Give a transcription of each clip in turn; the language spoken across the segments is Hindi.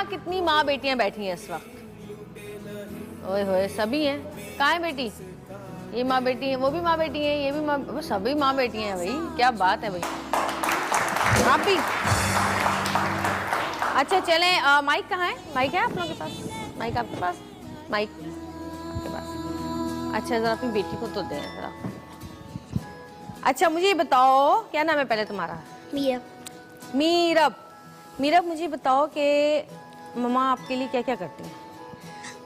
यहाँ कितनी माँ बेटियां बैठी हैं इस वक्त? ओए होए, सभी हैं। कहाँ है बेटी? ये माँ बेटी है, वो भी माँ बेटी है, ये भी माँ, सभी माँ बेटी हैं भाई। क्या बात है भाई। आप भी? अच्छा चलें, माइक कहाँ है? माइक है आप लोगों के पास? माइक आपके पास? माइक आपके पास? अच्छा जरा अपनी बेटी को तो दे जरा। अच्छा मुझे ये बताओ, क्या नाम है पहले तुम्हारा? मीरब। मीरब। मीरब, मुझे बताओ कि मम्मा आपके लिए क्या क्या करती हैं?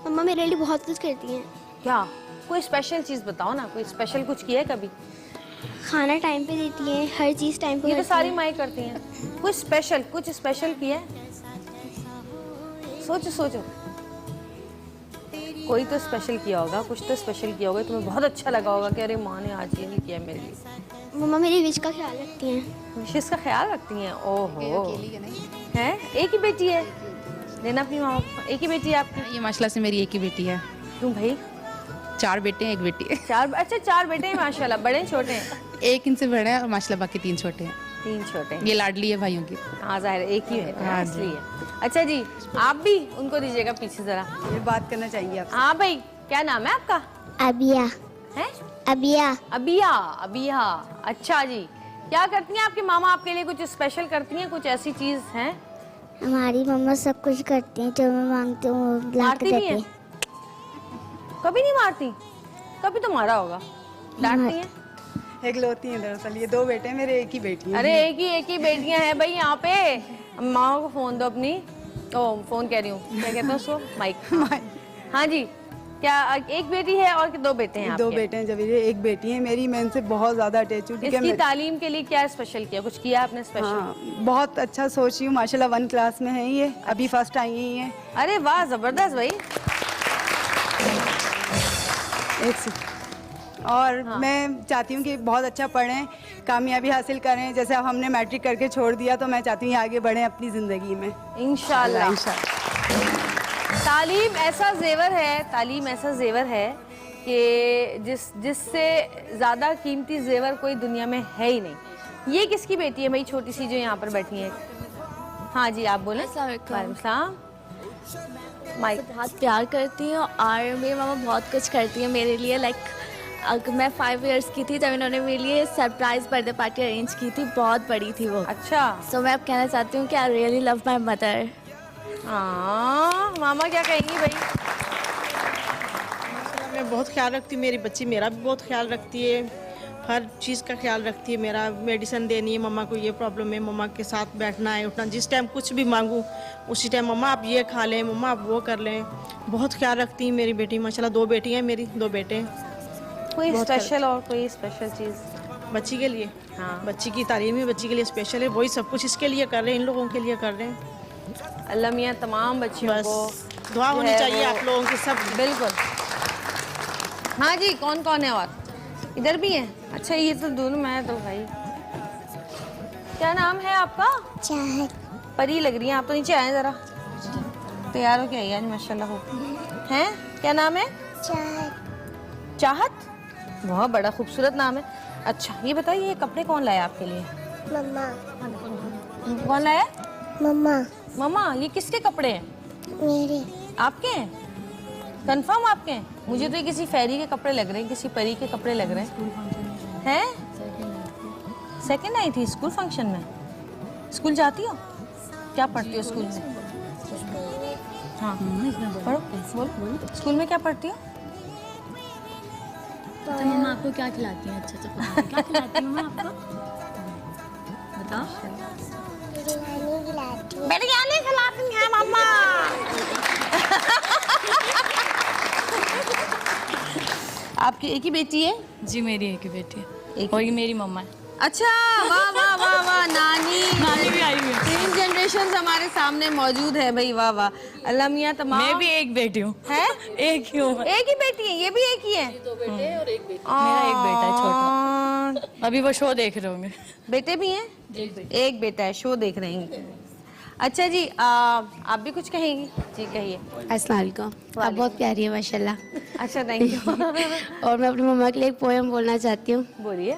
मम्मा मेरे लिए बहुत कुछ करती हैं। क्या? कोई स्पेशल चीज बताओ ना, कोई स्पेशल कुछ किया है कभी? खाना टाइम पे देती हैं, हर चीज़ टाइम पे ये तो करती सारी हैं। माएँ करती हैं। कुछ स्पेशल किया है? सोचो सोचो, कोई तो स्पेशल किया होगा, कुछ तो स्पेशल किया होगा, तुम्हें बहुत अच्छा लगा होगा कि अरे माँ ने आज ये नहीं किया मेरे लिए। मम्मा मेरी विश का ख्याल रखती हैं। विशेष का ख्याल रखती हैं। ओहो, है एक ही बेटी है? लेना अपनी माँ को। एक ही बेटी है आपकी? ये माशाल्लाह से मेरी एक ही बेटी है। क्यों भाई? 4 बेटे हैं, 1 बेटी है। 4? अच्छा 4 बेटे हैं माशाल्लाह। बड़े छोटे हैं? एक इनसे बड़ा है और माशाल्लाह बाकी 3 छोटे हैं। 3 छोटे हैं। ये लाडली है भाइयों की। हाँ जाहिर है, एक ही है हाँ इसलिए। अच्छा जी, आप भी उनको दीजिएगा पीछे जरा। ये बात करना चाहेंगे आप? हाँ भाई, क्या नाम है आपका? अबिया। है? अबिया। अबिया। अबिया, अच्छा जी। क्या करती हैं आपकी मामा आपके लिए? कुछ स्पेशल करती हैं? कुछ ऐसी चीज है? हमारी मम्मा सब कुछ करती हैं, जो मैं मांगती हूँ वो ला के मारती भी देती हैं? हैं। कभी नहीं मारती? कभी तो मारा होगा। डांटती हैं? एक लौती है दरअसल, ये 2 बेटे हैं मेरे, एक ही बेटी है। अरे एक ही बेटियां हैं भाई यहाँ पे। माँ को फोन दो अपनी। ओ फोन कह रही हूँ, क्या कहते हैं उसको? माइक। हाँ जी, क्या एक बेटी है और 2 बेटे हैं 2 आपके? बेटे हैं जब एक बेटी है मेरी। मैं इनसे बहुत ज्यादा अटैच हूँ। इसकी तालीम के लिए क्या स्पेशल किया? कुछ किया आपने स्पेशल? हाँ, बहुत अच्छा सोच रही हूँ। माशाल्लाह 1 क्लास में है ये, अभी फर्स्ट आई ही है। अरे वाह, जबरदस्त भाई। और मैं चाहती हूँ कि बहुत अच्छा पढ़ें, कामयाबी हासिल करें। जैसे अब हमने मैट्रिक करके छोड़ दिया, तो मैं चाहती हूँ आगे बढ़ें अपनी ज़िंदगी में इंशाल्लाह। तालीम ऐसा जेवर है कि जिससे ज़्यादा कीमती जेवर कोई दुनिया में है ही नहीं। ये किसकी बेटी है भाई, छोटी सी जो यहाँ पर बैठी है? हाँ जी आप बोलें। वालेकुम सलाम। माइक। बहुत प्यार करती हूँ और मेरी मामा बहुत कुछ करती है मेरे लिए। लाइक अगर मैं 5 इयर्स की थी तब इन्होंने मेरे लिए सरप्राइज बर्थडे पार्टी अरेंज की थी, बहुत बड़ी थी वो। अच्छा। सो मैं अब कहना चाहती हूँ कि I really love my mother. हाँ, मामा क्या कहेंगी भाई? मैं बहुत ख्याल रखती हूँ, मेरी बच्ची मेरा भी बहुत ख्याल रखती है, हर चीज़ का ख्याल रखती है। मेरा मेडिसिन देनी है, मम्मा को ये प्रॉब्लम है, मम्मा के साथ बैठना है, उठना, जिस टाइम कुछ भी मांगूँ उसी टाइम मम्मा आप ये खा लें, मम्मा आप वो कर लें। बहुत ख्याल रखती है मेरी बेटी। माशाल्लाह 2 बेटी हैं मेरी, 2 बेटे हैं। कोई स्पेशल और कोई स्पेशल चीज़ बच्ची के लिए? हाँ, बच्ची की तालीम ही बच्ची के लिए स्पेशल है, वही सब कुछ इसके लिए कर रहे हैं, इन लोगों के लिए कर रहे हैं। अल्लाह मियाँ तमाम बच्चियों बस को दुआ जो होनी है चाहिए वो- आप लोगों की सब। बिल्कुल। हाँ जी, कौन कौन है और? इधर भी है? अच्छा ये तो दोनों मैं तो भाई। क्या नाम है आपका? चाहत। परी लग रही है आप तो। नीचे आए जरा, तैयार हो के आई आज माशाल्लाह हो। हैं? क्या नाम है? चाहत। चाहत? बहुत बड़ा खूबसूरत नाम है। अच्छा ये बताइए, ये कपड़े कौन लाया आपके लिए? मम्मा। कौन लाया? मम्मा। मम्मा। ये किसके कपड़े हैं? मेरे। आपके हैं? कंफर्म आपके हैं? मुझे तो ये किसी फेरी के कपड़े लग रहे हैं, किसी परी के कपड़े लग रहे हैं। हैं? सेकंड आई थी स्कूल फंक्शन में? स्कूल जाती हो? क्या पढ़ती हो स्कूल में? हाँ पढ़ो, बोलो। स्कूल में क्या पढ़ती हो? तो मम्मा आपको क्या खिलाती हैं? अच्छा क्या खिलाती हैं मम्मा आपको? बताओ। बिरयानी खिलाती हैं। बिरयानी खिलाती हैं मम्मा। आपकी एक ही बेटी है? जी मेरी एक ही बेटी है, एक और ये मेरी मम्मा है। अच्छा, वाह वाह वाह वाह। नानी भी आई हुई है। 3 जनरेशन हमारे सामने मौजूद है भाई। वाह वाह, अल्लाह मियाँ तमाम। मैं भी एक बेटी हूँ। है? एक ही हूँ। एक ही बेटी है? ये भी एक ही है? मेरा एक बेटा है छोटा, अभी वो शो देख रहे होंगे। बेटे भी हैं? एक बेटा है, शो देख रहे हैं। अच्छा जी, आप भी कुछ कहेंगी? जी कहिए। अस्सलाम वालेकुम। आप बहुत प्यारी है माशाल्लाह। अच्छा थैंक यू। और मैं अपनी मम्मा के लिए एक पोएम बोलना चाहती हूँ बोलिए।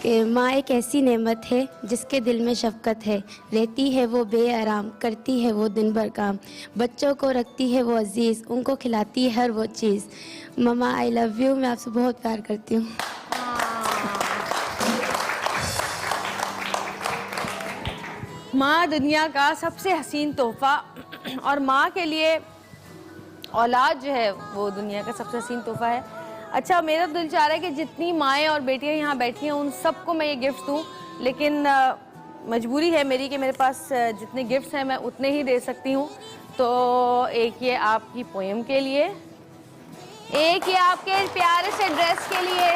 कि माँ एक ऐसी नेमत है जिसके दिल में शफ़क़त है, रहती है वो बेआराम, करती है वो दिन भर काम, बच्चों को रखती है वो अजीज़, उनको खिलाती है हर वो चीज़। मम्मा आई लव यू, मैं आपसे बहुत प्यार करती हूँ। माँ दुनिया का सबसे हसीन तोहफा, और माँ के लिए औलाद जो है वो दुनिया का सबसे हसीन तोहफा है। अच्छा, मेरा दिल चाह रहा है कि जितनी माएँ और बेटियाँ यहाँ बैठी हैं उन सबको मैं ये गिफ्ट दूँ, लेकिन मजबूरी है मेरी कि मेरे पास जितने गिफ्ट्स हैं मैं उतने ही दे सकती हूँ। तो एक ये आपकी पोएम के लिए, एक ये आपके प्यारे से ड्रेस के लिए,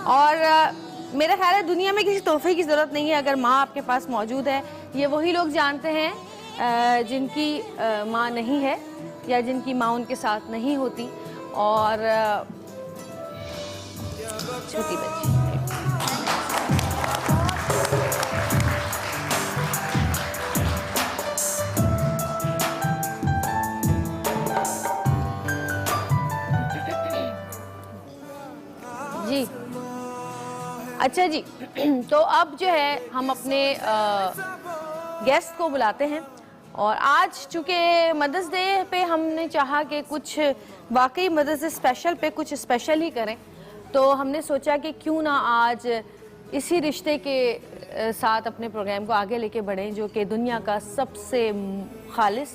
और मेरा ख्याल है दुनिया में किसी तोहफे की ज़रूरत नहीं है अगर माँ आपके पास मौजूद है। ये वही लोग जानते हैं जिनकी माँ नहीं है या जिनकी माँ उनके साथ नहीं होती। और छोटी बच्ची जी। अच्छा जी, तो अब जो है हम अपने गेस्ट को बुलाते हैं, और आज चूँकि मदर्स डे पे हमने चाहा कि कुछ वाकई मदर्स डे स्पेशल पे कुछ स्पेशल ही करें, तो हमने सोचा कि क्यों ना आज इसी रिश्ते के साथ अपने प्रोग्राम को आगे लेके बढ़ें जो कि दुनिया का सबसे खालिस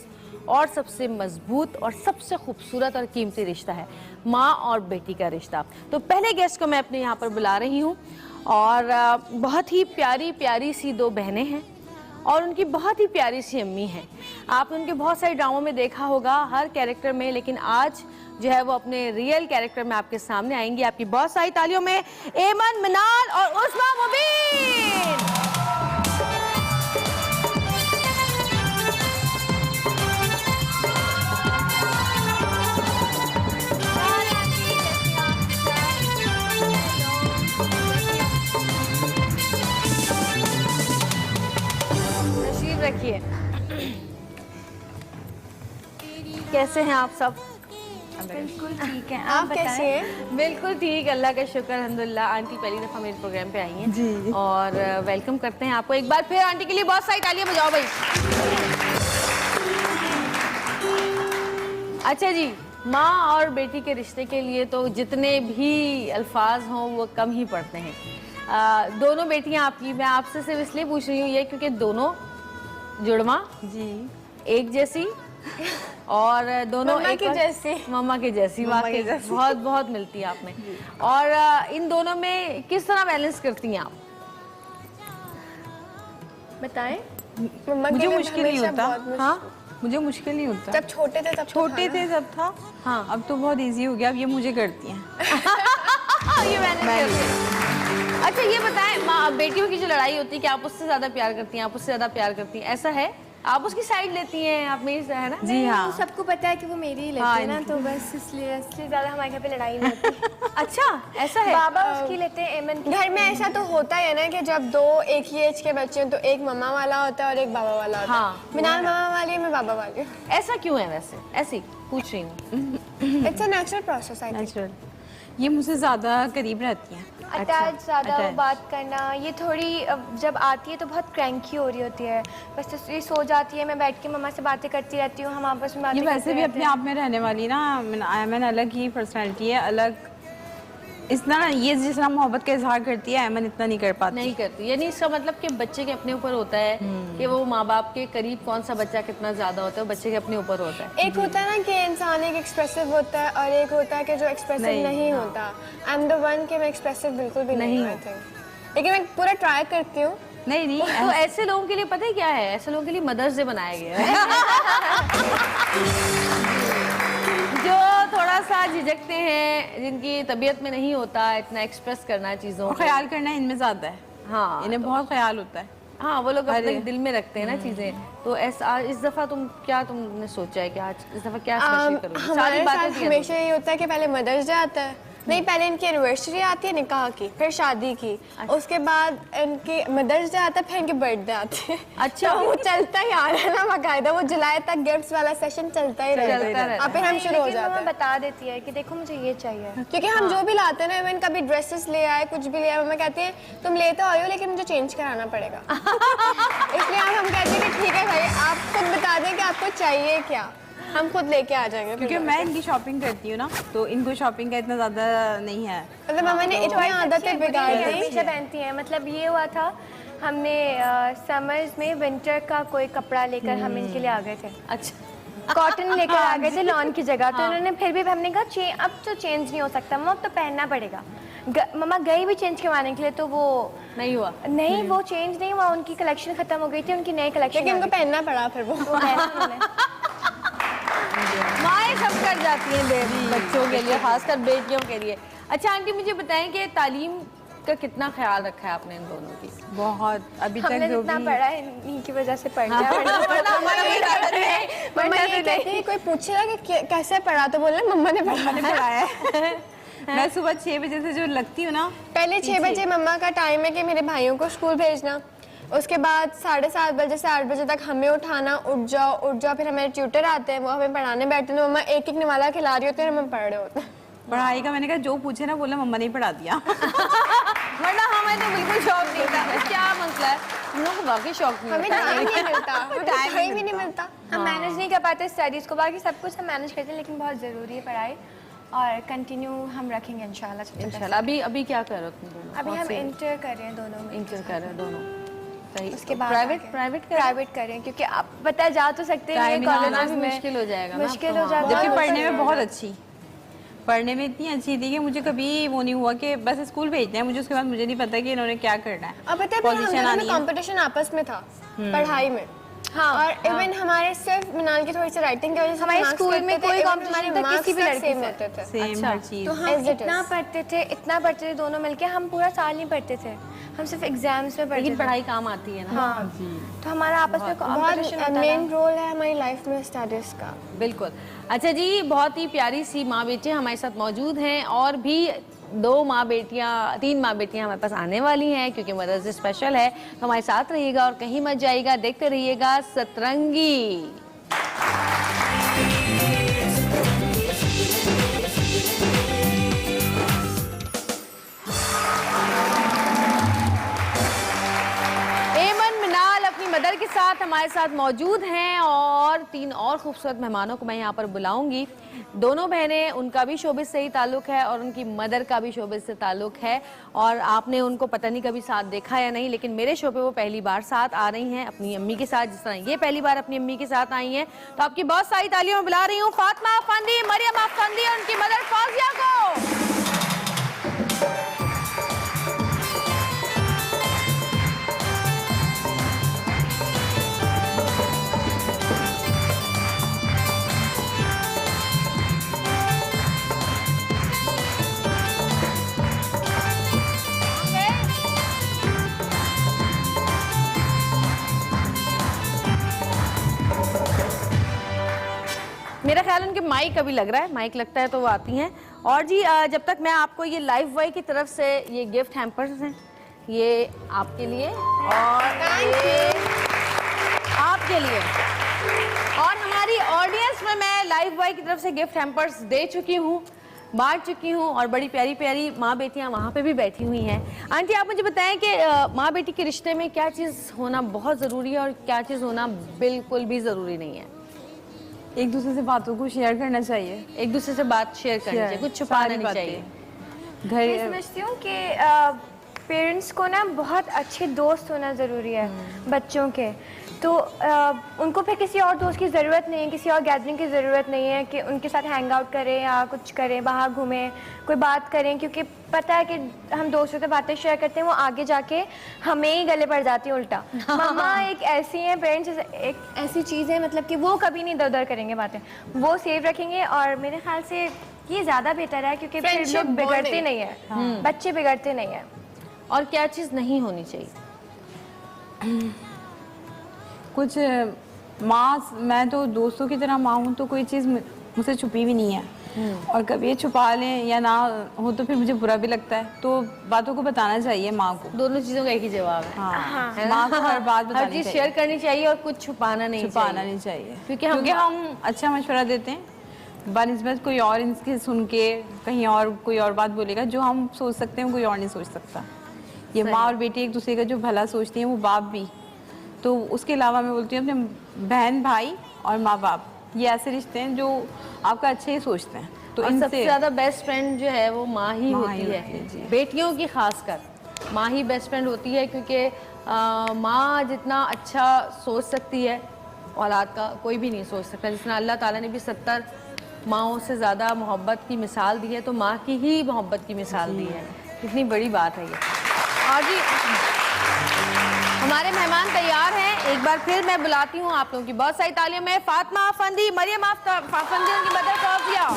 और सबसे मजबूत और सबसे खूबसूरत और कीमती रिश्ता है, माँ और बेटी का रिश्ता। तो पहले गेस्ट को मैं अपने यहाँ पर बुला रही हूँ, और बहुत ही प्यारी प्यारी सी दो बहनें हैं और उनकी बहुत ही प्यारी सी अम्मी हैं। आपने उनके बहुत सारे ड्रामों में देखा होगा, हर कैरेक्टर में, लेकिन आज जो है वो अपने रियल कैरेक्टर में आपके सामने आएंगी। आपकी बहुत सारी तालियों में एमन, मिनाल और उस्मा मुबीन। रखिए, कैसे हैं आप सब? बिल्कुल ठीक है, आप कैसे हैं? बिल्कुल ठीक, अल्लाह का शुक्र, अल्हम्दुलिल्लाह। आंटी पहली दफ़ा मेरे प्रोग्राम पे आई हैं जी, और वेलकम करते हैं आपको एक बार फिर। आंटी के लिए बहुत सारी तालियां बजाओ भाई। अच्छा जी, माँ और बेटी के रिश्ते के लिए तो जितने भी अल्फाज हों वो कम ही पड़ते हैं। दोनों बेटियां आपकी, मैं आपसे सिर्फ इसलिए पूछ रही हूँ ये क्योंकि दोनों जुड़वा जी, एक जैसी, और दोनों मम्मा की जैसी, मम्मा की जैसी, वाकई बहुत बहुत मिलती है आप में। और इन दोनों में किस तरह बैलेंस करती हैं आप? बताएं। मुझे मुश्किल नहीं होता। हाँ, मुझे मुश्किल नहीं होता। जब छोटे थे तब था। हाँ, अब तो बहुत इजी हो गया, अब ये मुझे करती हैं। ये मैंने अच्छा ये बताएं, माँ बेटियों की जो लड़ाई होती है कि आप उससे ज्यादा प्यार करती हैं, आप उससे ज्यादा प्यार करती हैं, ऐसा है? आप उसकी साइड लेती हैं, आप मेरी है ना? जी हाँ, सबको पता है कि वो मेरी ही लेती है ना, तो बस इसलिए ज्यादा हमारे घर पे लड़ाई नहीं होती। अच्छा, ऐसा है? बाबा उसकी लेते हैं, एमन घर में ऐसा तो होता है ना कि जब दो एक ही एज के बच्चे हैं तो एक मम्मा वाला होता है और एक बाबा वाला होता है। मिनाल मम्मा वाली है, मैं बाबा वाली हूँ। ऐसा क्यों है वैसे? ऐसे ही पूछ रही हूँ। It's a natural process, I think. ये मुझसे ज्यादा करीब रहती हैं। अटैच ज़्यादा, बात करना, ये थोड़ी जब आती है तो बहुत क्रैंकी हो रही होती है, बस ये सो जाती है, मैं बैठ के मम्मा से बातें करती रहती हूँ, हम आपस में बातें ये वैसे भी अपने आप में रहने वाली ना, अयमन अलग ही पर्सनैलिटी है, अलग इतना ना, ये जिस तरह मोहब्बत का इजहार करती है अयमन इतना नहीं कर पाती। नहीं करती, यानी इसका मतलब कि बच्चे के अपने ऊपर होता है कि वो माँ बाप के करीब कौन सा बच्चा कितना ज्यादा होता है, बच्चे के अपने ऊपर होता है। एक होता है ना कि इंसान एक एक्सप्रेसिव होता है और एक होता है कि जो एक्सप्रेसिव नहीं होता। आई एम द वन कि मैं एक्सप्रेसिव बिल्कुल भी नहीं हूँ, लेकिन मैं पूरा ट्राई करती हूँ। नहीं तो ऐसे लोगों के लिए पता है क्या है, ऐसे लोगों के लिए मदर्स डे बनाया गया है जो थोड़ा सा झिझकते हैं, जिनकी तबीयत में नहीं होता इतना एक्सप्रेस करना चीज़ों को, ख्याल करना इनमें ज़्यादा है। हाँ, इन्हें बहुत ख्याल होता है। हाँ, वो लोग अपने दिल में रखते हैं ना चीज़ें। तो ऐसा इस दफ़ा तुमने सोचा है कि आज इस दफ़ा क्या स्पेशल करोगे? हमारे साथ हमेशा ये होता है कि पहले मदर्स डे आता है, नहीं, पहले इनकी एनिवर्सरी आती है निकाह की, फिर शादी की, उसके बाद इनकी मदर्स डे आता है, फिर इनकी बर्थडे आती है। अच्छा। तो वो चलता ही आ रहा है ना बाकायदा, वो जुलाई तक गिफ्ट्स वाला सेशन चलता ही रहता है। अब फिर हम शुरू हो जाते हैं। बता देती है कि देखो मुझे ये चाहिए, क्योंकि हम जो भी लाते हैं ना, इवन कभी ड्रेसेस ले आए, कुछ भी ले आए, मम्मा कहती है तुम ले तो आए हो लेकिन मुझे चेंज कराना पड़ेगा। इसलिए हम कहते हैं कि ठीक है भाई, आप खुद बता दें कि आपको चाहिए क्या, हम खुद लेके आ जाएंगे। क्योंकि मैं इनकी शॉपिंग करती हूँ ना, तो इनको शॉपिंग का इतना ज़्यादा नहीं है। मतलब मम्मा ने इतनी आदतें बिगाड़ दी। हमेशा पहनती हैं। मतलब ये हुआ था, हमने समर्स में विंटर का कोई कपड़ा लेकर हम इनके लिए आ गए थे। अच्छा। कॉटन लेकर आ गए थे लॉन की जगह, तो उन्होंने फिर भी, हमने कहा अब तो चेंज नहीं हो सकता मम्मा, अब तो पहनना पड़ेगा। मम्मा गई भी चेंज करवाने के लिए, तो वो नहीं हुआ। नहीं, वो चेंज नहीं हुआ, उनकी कलेक्शन खत्म हो गई थी, उनकी नई कलेक्शन, लेकिन उनको पहनना पड़ा फिर वो माएँ सब कर जाती हैं बच्चों के लिए, खासकर बेटियों के लिए। अच्छा आंटी, मुझे बताएं कि तालीम का कितना ख्याल रखा है आपने इन दोनों की? बहुत, अभी तक हमने जो जितना भी पढ़ा है इन्हीं की वजह से पढ़ लिया। मम्मा ये कहती है, कोई पूछेगा कि कैसे पढ़ा तो बोलना मम्मा ने पढ़ाया है। मैं सुबह 6 बजे से जो लगती हूँ ना, पहले 6 बजे मम्मा का टाइम है कि मेरे भाइयों को स्कूल भेजना, उसके बाद 7:30 बजे से 8 बजे तक हमें उठाना, उठ जाओ, फिर हमारे ट्यूटर आते हैं, वो हमें पढ़ाने बैठते हैं, तो मम्मा एक एक निवाला खिला रही होती है, हम पढ़ रहे होते हैं। पढ़ाई का मैंने कहा जो पूछे ना, बोला मम्मा ने ही पढ़ा दिया। वरना हमें तो बिल्कुल शौक नहीं था। क्या मसला है, हम लोग को वाकई शौक नहीं हमें होता। टाइम नहीं मिलता, टाइम ही नहीं मिलता। हम मैनेज नहीं कर पाते स्टडीज़ को, बाकी सब कुछ हम मैनेज करते हैं, लेकिन बहुत ज़रूरी है पढ़ाई, और कंटिन्यू हम रखेंगे इंशाल्लाह। इंशाल्लाह। अभी क्या कर रहे हो तुम दोनों? अभी हम इंटर कर रहे हैं दोनों में। इंटर कर रहे हैं दोनों, सही। उसके बाद प्राइवेट करें, क्योंकि आप पता जा तो सकते हैं कॉलेज में मुश्किल हो जाएगा ना, मुश्किल हो जाता है। जबकि पढ़ने में बहुत अच्छी, पढ़ने में इतनी अच्छी थी कि मुझे कभी वो नहीं हुआ कि बस स्कूल भेजते हैं मुझे, उसके बाद मुझे नहीं पता कि इन्होंने क्या करना है। अब पता है हमें कंपटीशन आपस में था पढ़ाई में। हाँ, और इवन हमारे सिर्फ मिनाल की थोड़ी सी राइटिंग की वजह से हमारे स्कूल में कोई कंपटीशन था किसी भी लड़की होते थे। सेम हर चीज। तो हम इतना पढ़ते थे दोनों मिलके, हम पूरा साल नहीं पढ़ते थे, हम सिर्फ एग्जाम्स में पढ़ते थे। पढ़ाई काम आती है ना। हाँ, तो हमारा आपस में कंपटीशन होता था। मेन रोल है हमारी लाइफ में स्टडीज का। बिल्कुल। अच्छा जी, बहुत ही प्यारी सी माँ बेटियाँ हमारे साथ मौजूद हैं, और भी 3 माँ बेटियाँ हमारे पास आने वाली हैं, क्योंकि मदर्स डे स्पेशल है। तो हमारे साथ रहिएगा और कहीं मत जाइएगा, देखते रहिएगा सतरंगी। मदर के साथ हमारे साथ मौजूद हैं, और 3 और खूबसूरत मेहमानों को मैं यहाँ पर बुलाऊंगी। दोनों बहनें, उनका भी शोबिस से ही ताल्लुक़ है और उनकी मदर का भी शोबिस से ताल्लुक़ है, और आपने उनको पता नहीं कभी साथ देखा या नहीं, लेकिन मेरे शो पे वो पहली बार साथ आ रही हैं अपनी अम्मी के साथ, जिस तरह ये पहली बार अपनी अम्मी के साथ आई हैं। तो आपकी बहुत सारी तालियों में बुला रही हूँ फातिमा अफंदी, मरियम अफंदी और उनकी मदर फौजिया को। मेरा ख्याल उनके माइक अभी लग रहा है, माइक लगता है तो वो आती हैं। और जी जब तक मैं आपको ये लाइफ बॉय की तरफ से ये गिफ्ट हैम्पर्स हैं, ये आपके लिए और ये आपके लिए, और हमारी ऑडियंस में मैं लाइफ बॉय की तरफ से गिफ्ट हैम्पर्स दे चुकी हूँ, बांट चुकी हूँ, और बड़ी प्यारी प्यारी माँ बेटियाँ वहाँ पे भी बैठी हुई हैं। आंटी, आप मुझे बताएं कि माँ बेटी के रिश्ते में क्या चीज़ होना बहुत ज़रूरी है और क्या चीज़ होना बिल्कुल भी ज़रूरी नहीं है? एक दूसरे से बातों को शेयर करना चाहिए, एक दूसरे से बात शेयर करनी चाहिए, कुछ छुपाना नहीं चाहिए। मैं समझती हूँ कि पेरेंट्स को ना बहुत अच्छे दोस्त होना ज़रूरी है बच्चों के, तो उनको फिर किसी और दोस्त की ज़रूरत नहीं है, किसी और गैदरिंग की ज़रूरत नहीं है कि उनके साथ हैंग आउट करें या कुछ करें, बाहर घूमें, कोई बात करें, क्योंकि पता है कि हम दोस्तों से बातें शेयर करते हैं, वो आगे जाके हमें ही गले पड़ जाती है उल्टा। मम्मा एक ऐसी है, पेरेंट्स एक ऐसी चीज़ है, मतलब कि वो कभी नहीं दर करेंगे बातें, वो सेव रखेंगे, और मेरे ख्याल से ये ज़्यादा बेहतर है, क्योंकि फिर लोग बिगड़ते नहीं है, बच्चे बिगड़ते नहीं है। और क्या चीज़ नहीं होनी चाहिए? कुछ माँ, मैं तो दोस्तों की तरह माँ हूँ, तो कोई चीज़ मुझसे छुपी भी नहीं है। और कभी ये छुपा लें या ना हो तो फिर मुझे बुरा भी लगता है, तो बातों को बताना चाहिए माँ को। दोनों चीज़ों का एक ही जवाब है। हाँ, है ना? माँ को हर बात हर बतानी चीज़ चाहिए। शेयर करनी चाहिए और कुछ छुपाना नहीं चाहिए क्योंकि हम अच्छा मशवरा देते हैं बनिस्बत कोई और इनके सुन के कहीं और कोई और बात बोलेगा, जो हम सोच सकते हैं कोई और नहीं सोच सकता। ये माँ और बेटी एक दूसरे का जो भला सोचती हैं वो बाप भी, तो उसके अलावा मैं बोलती हूँ अपने बहन भाई और माँ बाप, ये ऐसे रिश्ते हैं जो आपका अच्छे ही सोचते हैं। तो और सबसे ज़्यादा बेस्ट फ्रेंड जो है वो माँ ही होती है, बेटियों की खासकर माँ ही बेस्ट फ्रेंड होती है, क्योंकि माँ जितना अच्छा सोच सकती है औलाद का कोई भी नहीं सोच सकता। जितना अल्लाह ताला ने भी 70 माँओं से ज़्यादा मोहब्बत की मिसाल दी है, तो माँ की ही मोहब्बत की मिसाल दी है। कितनी बड़ी बात है ये। और जी हमारे मेहमान तैयार हैं, एक बार फिर मैं बुलाती हूँ आप लोगों की बहुत सारी तालियों में फातिमा अफंदी, मरियम अफंदी, उनकी मदर फौजिया।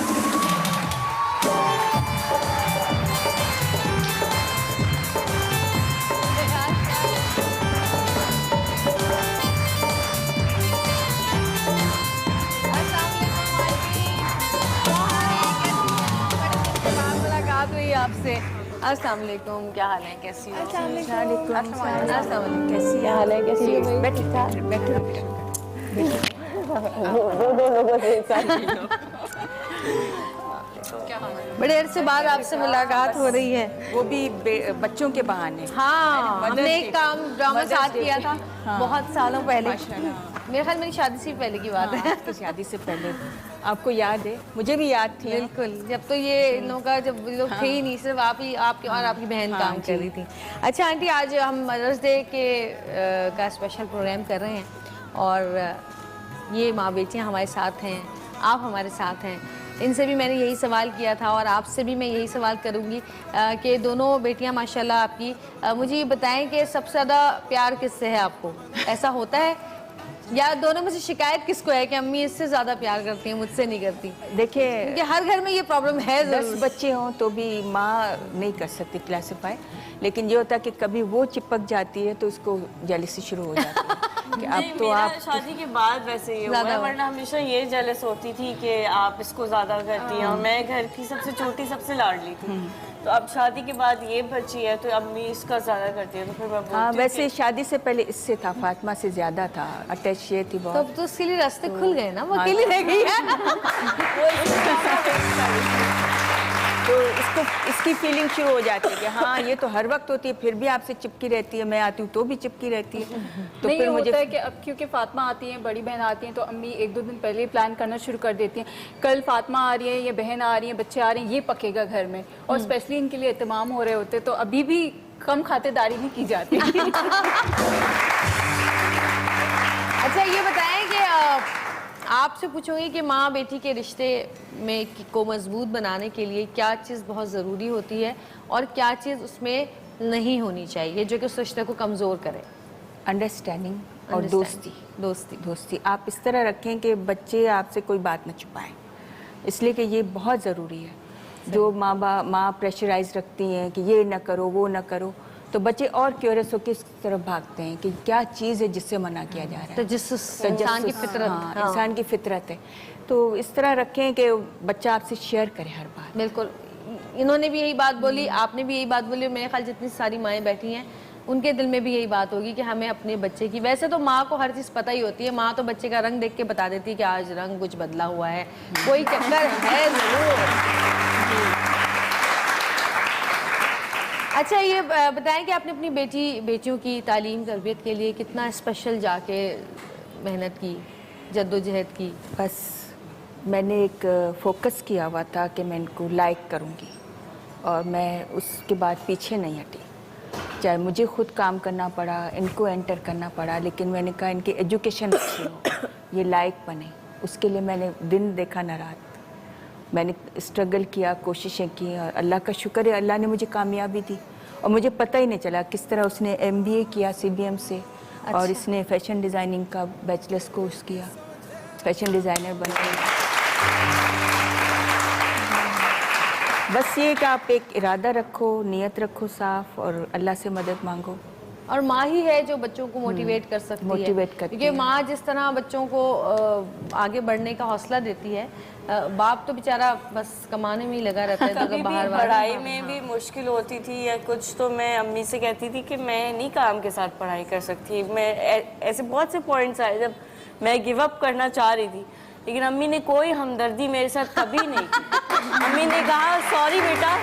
मुलाकात हुई आपसे। अस्सलाम वालेकुम, क्या हाल है, कैसी हो? अस्सलाम कैसी क्या हाल है, कैसी हो? बड़े अरसे बाद आपसे मुलाकात हो रही है, वो भी बच्चों के बहाने। हाँ, हमने एक काम ड्रामा साथ किया था बहुत सालों पहले। मेरे ख्याल मेरी शादी से पहले की बात है। आपकी शादी से पहले आपको याद है? मुझे भी याद थी। बिल्कुल, जब तो ये इन लोगों का जब लोग थे ही नहीं, सिर्फ आप ही आपकी और आपकी बहन काम कर रही थी। अच्छा आंटी, आज हम मदर्स डे का स्पेशल प्रोग्राम कर रहे हैं और ये माँ बेटियाँ हमारे साथ हैं, आप हमारे साथ हैं। इनसे भी मैंने यही सवाल किया था और आपसे भी मैं यही सवाल करूँगी कि दोनों बेटियाँ माशाल्लाह आपकी, मुझे ये बताएं कि सबसे ज़्यादा प्यार किससे है आपको? ऐसा होता है या दोनों में से शिकायत किसको है कि अम्मी इससे ज़्यादा प्यार करती हैं, मुझसे नहीं करती? देखिए, क्योंकि हर घर में ये प्रॉब्लम है। 10 बच्चे हों तो भी माँ नहीं कर सकती क्लासीफाई, लेकिन ये होता है कि कभी वो चिपक जाती है तो उसको जेलसी शुरू हो जाती है कि अब तो आप शादी के बाद वैसे ये हुआ है, वरना हमेशा ये जेलस होती थी कि आप इसको ज़्यादा करती हैं और मैं घर की सबसे छोटी सबसे लाडली थी। तो अब शादी के बाद ये बच्ची है तो अम्मी इसका ज़्यादा करती है, तो फिर मैं बोलती हूँ वैसे शादी से पहले इससे था, फातिमा से ज़्यादा था, अटैच ये थी बहुत। तो उसके लिए रास्ते खुल गए ना, वो अकेली रह गई है। तो इसकी फीलिंग शुरू हो जाती है कि हाँ ये तो हर वक्त होती है, फिर भी आपसे चिपकी रहती है, मैं आती हूँ तो भी चिपकी रहती है। तो नहीं फिर मुझे होता है कि अब क्योंकि फातिमा आती हैं, बड़ी बहन आती हैं, तो अम्मी 1-2 दिन पहले ही प्लान करना शुरू कर देती हैं, कल फातिमा आ रही है, ये बहन आ रही है, बच्चे आ रहे हैं, ये पकेगा घर में, और स्पेशली इनके लिए एहतमाम हो रहे होते, तो अभी भी कम खातेदारी नहीं की जाती। अच्छा ये बताएं कि आपसे पूछूंगी कि माँ बेटी के रिश्ते में को मजबूत बनाने के लिए क्या चीज़ बहुत ज़रूरी होती है और क्या चीज़ उसमें नहीं होनी चाहिए जो कि उस रिश्ते को कमज़ोर करे? अंडरस्टैंडिंग और दोस्ती आप इस तरह रखें कि बच्चे आपसे कोई बात न छुपाएं, इसलिए कि ये बहुत ज़रूरी है। जो माँ प्रेशराइज रखती हैं कि ये ना करो वो ना करो, तो बच्चे और क्यूरियस होकर इस तरफ भागते हैं कि क्या चीज़ है जिससे मना किया जा रहा है। इंसान की फितरत, हाँ, इंसान की फितरत है। तो इस तरह रखें कि बच्चा आपसे शेयर करे हर बात। बिल्कुल, इन्होंने भी यही बात बोली, आपने भी यही बात बोली, मेरे ख्याल जितनी सारी माएँ बैठी हैं उनके दिल में भी यही बात होगी कि हमें अपने बच्चे की, वैसे तो माँ को हर चीज़ पता ही होती है, माँ तो बच्चे का रंग देख के बता देती है कि आज रंग कुछ बदला हुआ है, कोई चक्कर है ज़रूर। अच्छा ये बताएं कि आपने अपनी बेटियों की तालीम तरबियत के लिए कितना स्पेशल जाके मेहनत की, जद्दोजहद की? बस मैंने एक फोकस किया हुआ था कि मैं इनको लाइक करूँगी और मैं उसके बाद पीछे नहीं हटी, चाहे मुझे खुद काम करना पड़ा, इनको एंटर करना पड़ा, लेकिन मैंने कहा इनकी एजुकेशन अच्छी हो, ये लायक बने, उसके लिए मैंने दिन देखा न रात, मैंने स्ट्रगल किया, कोशिशें की और अल्लाह का शुक्र है अल्लाह ने मुझे कामयाबी दी। और मुझे पता ही नहीं चला किस तरह उसने MBA किया CBM से। अच्छा। और इसने फैशन डिज़ाइनिंग का बैचलर्स कोर्स किया, फैशन डिज़ाइनर बन गई। बस ये कि आप एक इरादा रखो, नीयत रखो साफ और अल्लाह से मदद मांगो, और माँ ही है जो बच्चों को मोटिवेट कर सकती मोटिवेट है, करती क्योंकि माँ जिस तरह बच्चों को आगे बढ़ने का हौसला देती है, बाप तो बेचारा बस कमाने में ही लगा रहता है। कभी भी पढ़ाई में भी मुश्किल होती थी या कुछ, तो मैं अम्मी से कहती थी कि मैं नहीं काम के साथ पढ़ाई कर सकती। मैं ऐसे बहुत से पॉइंट्स आए जब मैं गिव अप करना चाह रही थी, लेकिन अम्मी ने कोई हमदर्दी मेरे साथ कभी नहीं की। अम्मी ने कहा सॉरी बेटा,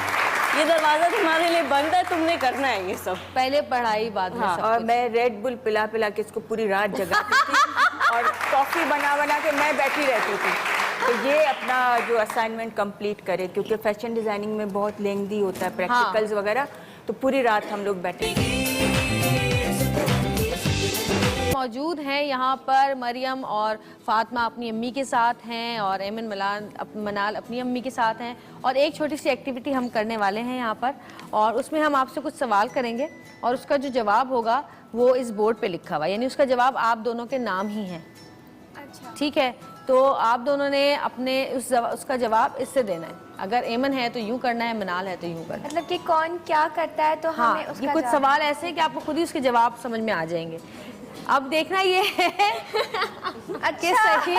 ये दरवाजा तुम्हारे लिए बंद है, तुमने करना है ये सब। पहले पढ़ाई बाद में सब और कुछ। मैं रेड बुल पिला पिला के इसको पूरी रात जगाती थी और कॉफ़ी बना बना के मैं बैठी रहती थी तो ये अपना जो असाइनमेंट कंप्लीट करे, क्योंकि फैशन डिज़ाइनिंग में बहुत लेंथी होता है प्रैक्टिकल्स वगैरह, तो पूरी रात हम लोग बैठे मौजूद हैं यहाँ पर। मरियम और फातिमा अपनी अम्मी के साथ हैं और एमन मनाल अपनी अम्मी के साथ हैं, और एक छोटी सी एक्टिविटी हम करने वाले हैं यहाँ पर, और उसमें हम आपसे कुछ सवाल करेंगे और उसका जो जवाब होगा वो इस बोर्ड पे लिखा हुआ है, यानी उसका जवाब आप दोनों के नाम ही हैं। अच्छा, ठीक है, तो आप दोनों ने अपने उसका जवाब इससे देना है। अगर एमन है तो यूं करना है, मनाल है तो यूं करना है। मतलब कि कौन क्या करता है तो हाँ, हमें उसका ये कुछ जवाब- सवाल ऐसे हैं कि आपको खुद ही उसके जवाब समझ में आ जाएंगे। अब देखना ये है कि सही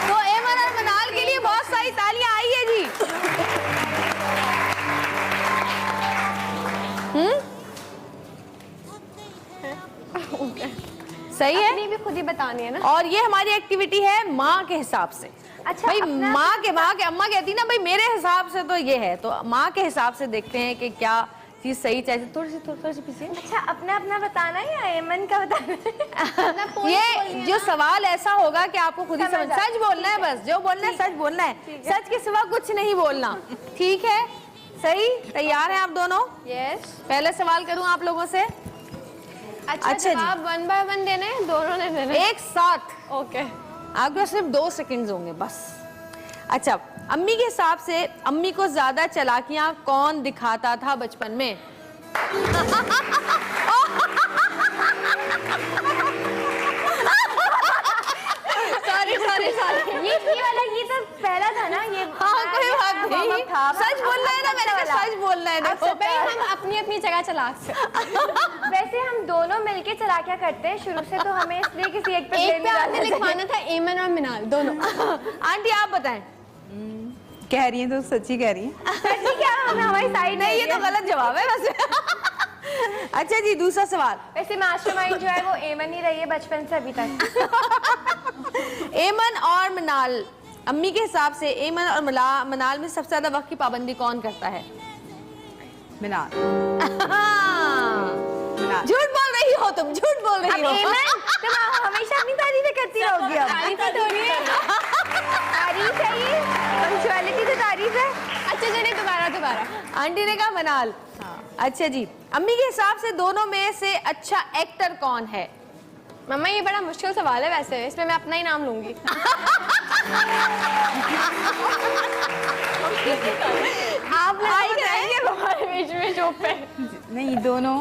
तो एमन और मनाल के लिए बहुत सारी तालियां आई है जी। सही है, अपनी भी खुद ही बतानी है ना। और ये हमारी एक्टिविटी है माँ के हिसाब से। अच्छा, भाई अपना- माँ के अम्मा कहती ना भाई मेरे हिसाब से तो ये है, तो माँ के हिसाब से देखते हैं कि क्या चीज सही चाहिए। थोड़ी सी पीछे। अच्छा, अपना अपना बताना है या एमन का बताना है? ये जो सवाल ऐसा होगा कि आपको खुद ही समझ, सच बोलना है, बस जो बोलना है सच बोलना है, सच के सिवा कुछ नहीं बोलना। ठीक है, सही? तैयार हैं आप दोनों? यस। पहले सवाल करूं आप लोगों से। अच्छा, जवाब 1 बाय 1 देना है, दोनों ने देना है एक साथ। ओके। आपके सिर्फ 2 सेकंड्स होंगे बस। अच्छा, अम्मी के हिसाब से अम्मी को ज्यादा चालाकियां कौन दिखाता था बचपन में? सॉरी ये तो पहला था ना ये। हाँ, कोई बात नहीं, सच बोलना है ना, मैंने कहा सच बोलना है। देखो भाई हम अपनी अपनी जगह चलाक से वैसे हम दोनों मिलके चलाकियां करते हैं शुरू से, तो हमें इसलिए किसी एक पे आपने लिखवाना था एमन और मिनाल दोनों। आंटी आप बताएं। कह रही है तो सच्ची कह रही है। सच्ची क्या, हमें हमारी साइड नहीं, ये तो गलत जवाब है वैसे। अच्छा जी, दूसरा सवाल। वैसे मास्टरमाइंड जो है वो एमन ही रही है बचपन से अभी तक। एमन और मनाल, अम्मी के हिसाब से एमन और मनाल में सबसे ज्यादा वक्त की पाबंदी कौन करता है? मिनाल। झूठ बोल रही हो तुम, झूठ बोल रही हो। एमन तुम हमेशा अपनी तारीफें करती रहोगी। अब तारीफ है ये, पंक्चुअलिटी तो तारीफ है। अच्छा चलिए दोबारा। आंटी ने कहा मनाल। अच्छा जी, अम्मी के हिसाब से दोनों में से अच्छा एक्टर कौन है? मम्मा ये बड़ा मुश्किल सवाल है वैसे, इसमें मैं अपना ही नाम लूंगी। आप बताएंगे हमारे बीच में जो पे नहीं, दोनों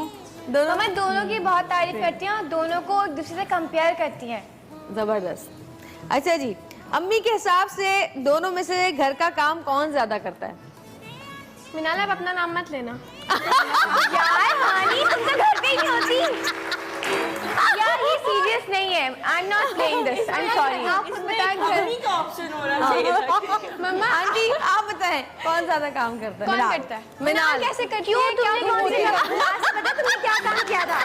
मम्मा दोनों की बहुत तारीफ करती हैं और दोनों को एक दूसरे से कंपेयर करती हैं। जबरदस्त। अच्छा जी, अम्मी के हिसाब से दोनों में से घर का काम कौन ज्यादा करता है? मिनाल आप अपना नाम मत लेना। यार हानी तुम तो घर पे ही नहीं होती। यार ये सीरियस नहीं है, I am not playing this, I am sorry. आप खुद बताएं का ऑप्शन होना चाहिए। मम्मा आंटी आप बताएं कौन ज्यादा काम करता है? कौन करता है? मिनाल। कैसे करती है? तुमने कौन से लास्ट पता तुमने क्या काम किया था?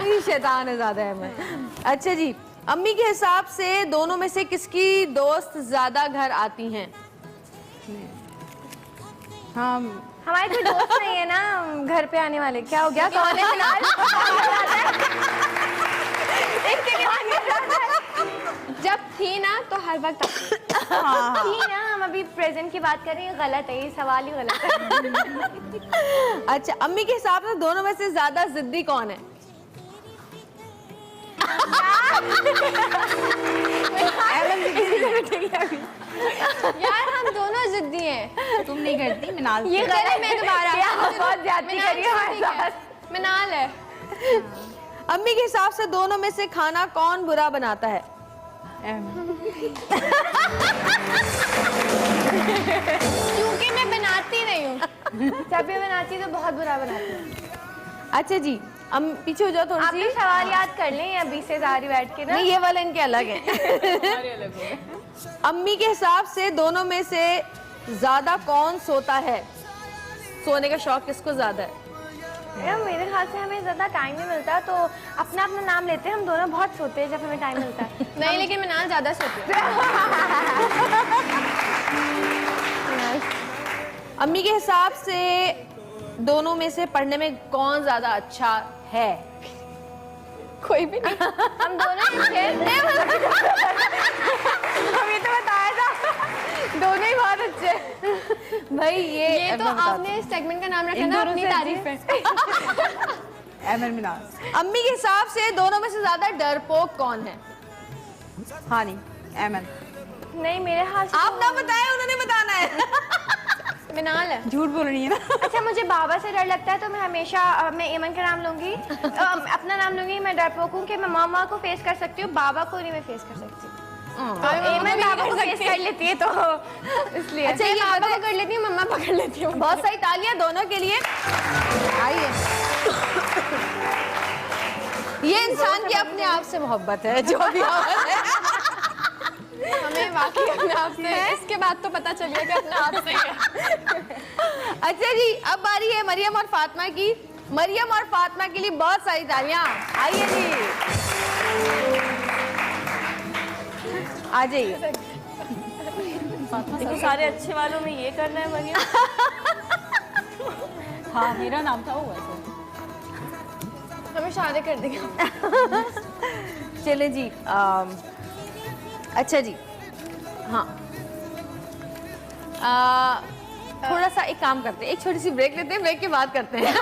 ये शैतान है ज्यादा है मैं। अच्छा जी, अम्मी के हिसाब से दोनों में से किसकी दोस्त ज्यादा घर आती हैं? हाँ, हमारे कोई दोस्त नहीं है ना घर पे आने वाले। क्या हो गया? कौन है फिलहाल? जब थी ना तो हर वक्त आती थी ना। हम अभी प्रेजेंट की बात कर रहे हैं, गलत है ये सवाल ही गलत है। अच्छा, अम्मी के हिसाब से दोनों में से ज्यादा जिद्दी कौन है? यार हम दोनों जिद्दी हैं। तुम नहीं करती, मिनाल। ये गलत, मैं दोबारा बहुत ज्यादती करी है हमारे साथ। मिनाल है। अम्मी के हिसाब से दोनों में से खाना कौन बुरा बनाता है? क्योंकि मैं बनाती नहीं हूँ। जब भी बनाती तो बहुत बुरा बनाती हूँ। अच्छा जी, हम पीछे हो जाओ थोड़ी आप सी। भी सवाल याद कर लें या 20 से ज़ारी बैठ के ना। नहीं, ये वाले इनके अलग हैं। अम्मी के हिसाब से दोनों में से ज्यादा कौन सोता है? सोने का शौक किसको ज्यादा है? यार मेरे ख्याल से हमें ज़्यादा टाइम नहीं मिलता, तो अपना अपना नाम लेते हैं। हम दोनों बहुत सोते हैं जब हमें टाइम मिलता है। नहीं, लेकिन मैं ना ज़्यादा सोती हूँ। अम्मी के हिसाब से दोनों में से पढ़ने में कौन ज्यादा अच्छा है? कोई भी नहीं। हम दोनों अच्छे हैं। हमें तो बताया था दोनों ही बहुत अच्छे हैं। भाई ये तो आपने इस सेगमेंट का नाम रखा ना अपनी तारीफ है। एमन मिनाज। अम्मी के हिसाब से दोनों में से ज्यादा डरपोक कौन है? हाँ नहीं, एमन। नहीं, मेरे ख्याल से आप ना बताएं, उन्होंने बताना है। मिनाल है। झूठ बोल रही है ना। अच्छा, मुझे बाबा से डर लगता है तो मैं हमेशा मैं एमन का नाम लूंगी। अपना नाम लूंगी। मैं डरपोक हूँ कि मैं मामा को फेस कर सकती हूँ, बाबा को नहीं मैं फेस कर सकती। एमन बाबा को फेस कर लेती है तो इसलिए। अच्छा, ये बाबा पकड़ लेती हूँ, मम्मा पकड़ लेती हूँ। बहुत सारी तालियां दोनों के लिए। आइए। ये इंसान की अपने आप से मोहब्बत है, जो भी है। हमें वाकई अपने आप से है। इसके बाद तो पता चल गया कि अपने आप से है। अच्छा जी, अब बारी है मरियम और फातिमा की। मरियम और फातिमा के लिए बहुत सारी तालियां। आइए जी, आ जाइए। देखो सारे अच्छे वालों में ये करना है मरियम। हाँ, मेरा नाम था वो ऐसे। हमें शादी कर देंगे। चले जी। अच्छा जी, हाँ, थोड़ा सा एक काम करते हैं, एक छोटी सी ब्रेक लेते हैं, ब्रेक के बाद करते हैं।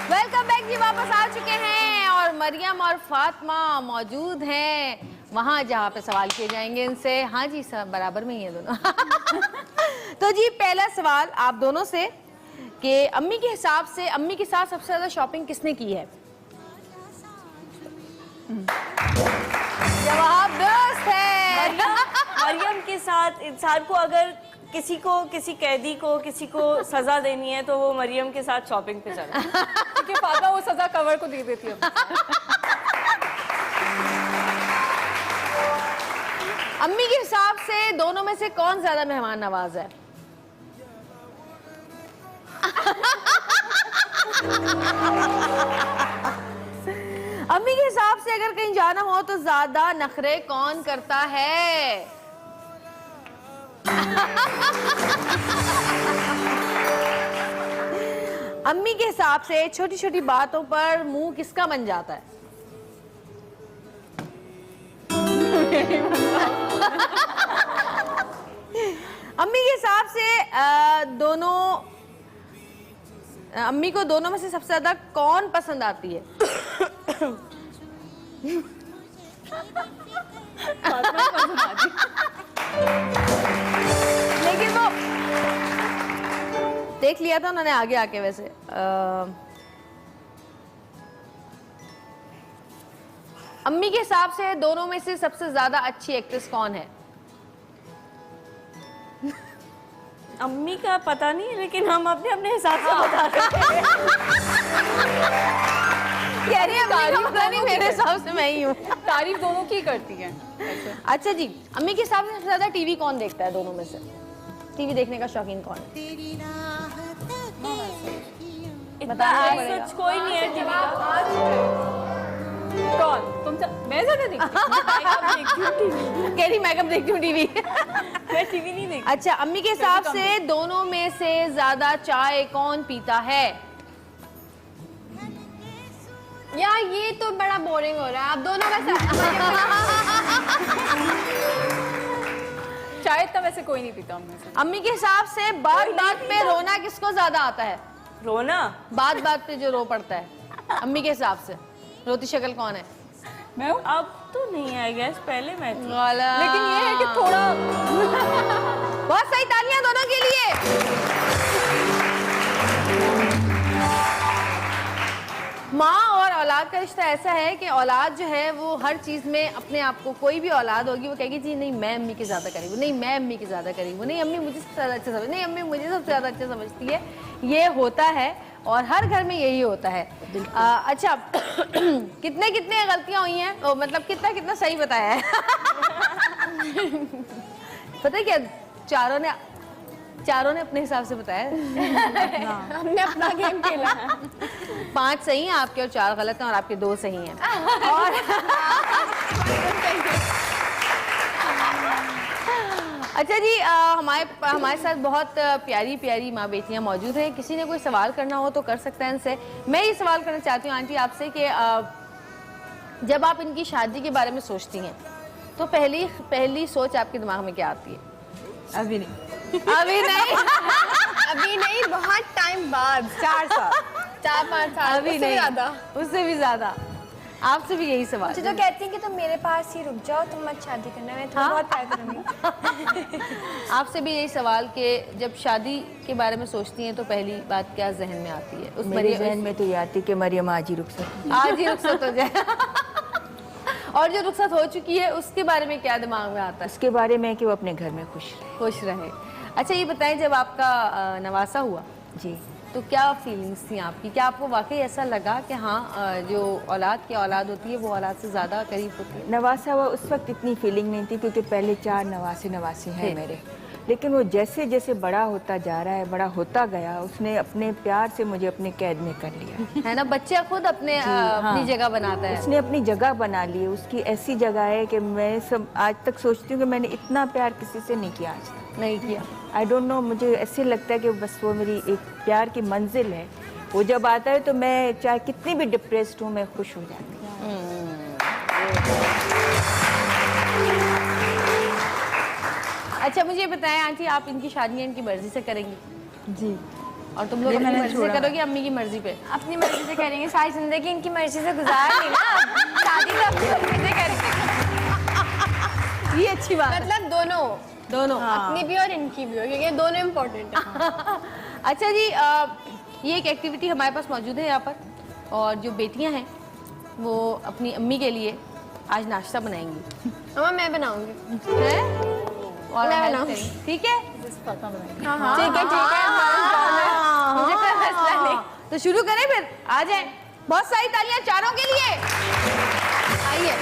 वेलकम बैक जी, वापस आ चुके हैं और मरियम और फातिमा मौजूद हैं वहाँ जहाँ पे सवाल किए जाएंगे इनसे। हाँ जी, सब बराबर में ही है दोनों। तो जी, पहला सवाल आप दोनों से कि अम्मी के हिसाब से अम्मी के साथ सबसे ज्यादा शॉपिंग किसने की है? जवाब दुरुस्त है। मरियम के साथ इंसान को अगर किसी कैदी को किसी को सजा देनी है तो वो मरियम के साथ शॉपिंग पे चला। क्योंकि फातिमा वो सजा कवर को दे देती है। अम्मी के हिसाब से दोनों में से कौन ज्यादा मेहमान नवाज है? अम्मी के हिसाब से अगर कहीं जाना हो तो ज्यादा नखरे कौन करता है? अम्मी के हिसाब से छोटी छोटी बातों पर मुंह किसका बन जाता है? अम्मी के हिसाब से अम्मी को दोनों में से सबसे ज्यादा कौन पसंद आती है? लेकिन वो देख लिया था उन्होंने आगे आके। वैसे अम्मी के हिसाब से दोनों में से सबसे ज्यादा अच्छी एक्ट्रेस कौन है? अम्मी का पता नहीं, लेकिन हम अपने अपने हिसाब से बता रहे हैं। कह रही है अम्मी को पता नहीं, मेरे हिसाब से मैं ही हूँ। तारीफ दोनों की करती है। अच्छा जी, अम्मी के हिसाब से सबसे ज्यादा टीवी कौन देखता है दोनों में से? टीवी देखने का शौकीन कौन है? इतना सच कोई नहीं है टीवी का। कौन? तुम मैं ज्यादा देखती हूँ। कह रही मेकअप देखती हूँ टीवी। मैं टीवी नहीं देखती। अच्छा, अम्मी के हिसाब से दोनों में से ज्यादा चाय कौन पीता है? यार ये तो बड़ा बोरिंग हो रहा है। आप दोनों का चाय तो वैसे कोई नहीं पीता में से। अम्मी के हिसाब से बात बात पे रोना किसको ज्यादा आता है? रोना? बात बात पे जो रो पड़ता है अम्मी के हिसाब से रोती शक्ल कौन है? मैं हूँ। अब तो नहीं आई गैस, पहले मैं थी। लेकिन ये है कि थोड़ा बहुत सही तालियां दोनों के लिए। माँ और औलाद का रिश्ता ऐसा है कि औलाद जो है वो हर चीज़ में अपने आप को, कोई भी औलाद होगी वो कहेगी जी नहीं मैं अम्मी के ज़्यादा करीब हूँ, नहीं मैं अम्मी के ज़्यादा करीब हूँ, नहीं अम्मी मुझे सबसे ज़्यादा अच्छा समझ, नहीं अम्मी मुझे सबसे ज़्यादा अच्छा समझती है। ये होता है और हर घर में यही होता है। अच्छा कितने कितने गलतियाँ हुई हैं, मतलब कितना कितना सही बताया है। पता है क्या, चारों ने अपने हिसाब से बताया। हमने अपना गेम खेला। 5 सही हैं आपके और 4 गलत हैं और आपके 2 सही हैं। और अच्छा जी, हमारे साथ बहुत प्यारी प्यारी माँ बेटियाँ मौजूद हैं। किसी ने कोई सवाल करना हो तो कर सकता है इनसे। मैं ये सवाल करना चाहती हूँ आंटी आपसे कि जब आप इनकी शादी के बारे में सोचती हैं तो पहली सोच आपके दिमाग में क्या आती है? अभी नहीं। अभी नहीं। अभी नहीं, बहुत टाइम बाद, 4 साल 4-5 साल, अभी नहीं, उससे भी ज्यादा। आपसे भी यही सवाल। मुझे तो कहती हैं कि तुम मेरे पास ही रुक जाओ, तुम मत शादी करना, मैं तुम्हें बहुत प्यार करूंगी। आपसे भी यही सवाल कि जब शादी के बारे में सोचती हैं तो पहली बात क्या जहन में आती है? मेरे जहन में तो ये आती कि मरियम आज ही रुखसत हो जाए। और जो रुखसत हो चुकी है उसके बारे में क्या दिमाग में आता है? उसके बारे में कि वो अपने घर में खुश रहे। अच्छा ये बताएं, जब आपका नवासा हुआ जी तो क्या फीलिंग्स थी आपकी? क्या आपको वाकई ऐसा लगा कि हाँ जो औलाद होती है वो औलाद से ज़्यादा करीब होती है? नवासा हुआ उस वक्त इतनी फीलिंग नहीं थी क्योंकि पहले 4 नवासे हैं मेरे, लेकिन वो जैसे जैसे बड़ा होता जा रहा है, बड़ा होता गया, उसने अपने प्यार से मुझे अपने कैद में कर लिया है ना। बच्चा खुद अपनी जगह बनाता है। उसने अपनी जगह बना ली। उसकी ऐसी जगह है कि मैं सब आज तक सोचती हूँ कि मैंने इतना प्यार किसी से नहीं किया, आज तक नहीं किया। आई डोंट नो, मुझे ऐसे लगता है कि बस वो मेरी एक प्यार की मंजिल है। वो जब आता है तो मैं चाहे कितनी भी डिप्रेस्ड हूँ मैं खुश हो जाती हूँ। अच्छा मुझे बताएं आंटी, आप इनकी शादियाँ इनकी मर्जी से करेंगी? जी। और तुम लोग अपनी मर्जी से करोगी, अम्मी की मर्जी पे? अपनी मर्जी से करेंगे, सारी जिंदगी इनकी मर्जी से गुजार ली ना, शादी तो अपनी मर्जी से करेंगे। ये अच्छी बात, मतलब दोनों अपनी भी और इनकी भी हो, क्योंकि दोनों इम्पोर्टेंट है। अच्छा जी, ये एक एक्टिविटी हमारे पास मौजूद है यहाँ पर, और जो बेटियाँ हैं वो अपनी अम्मी के लिए आज नाश्ता बनाएंगी। मम्मा मैं बनाऊंगी। और मैं बनाऊंगी, ठीक है? ठीक है मुझे कोई मसला नहीं। तो शुरू करें फिर, आ जाएं। बहुत सारी तालियां चारों के लिए। आइए।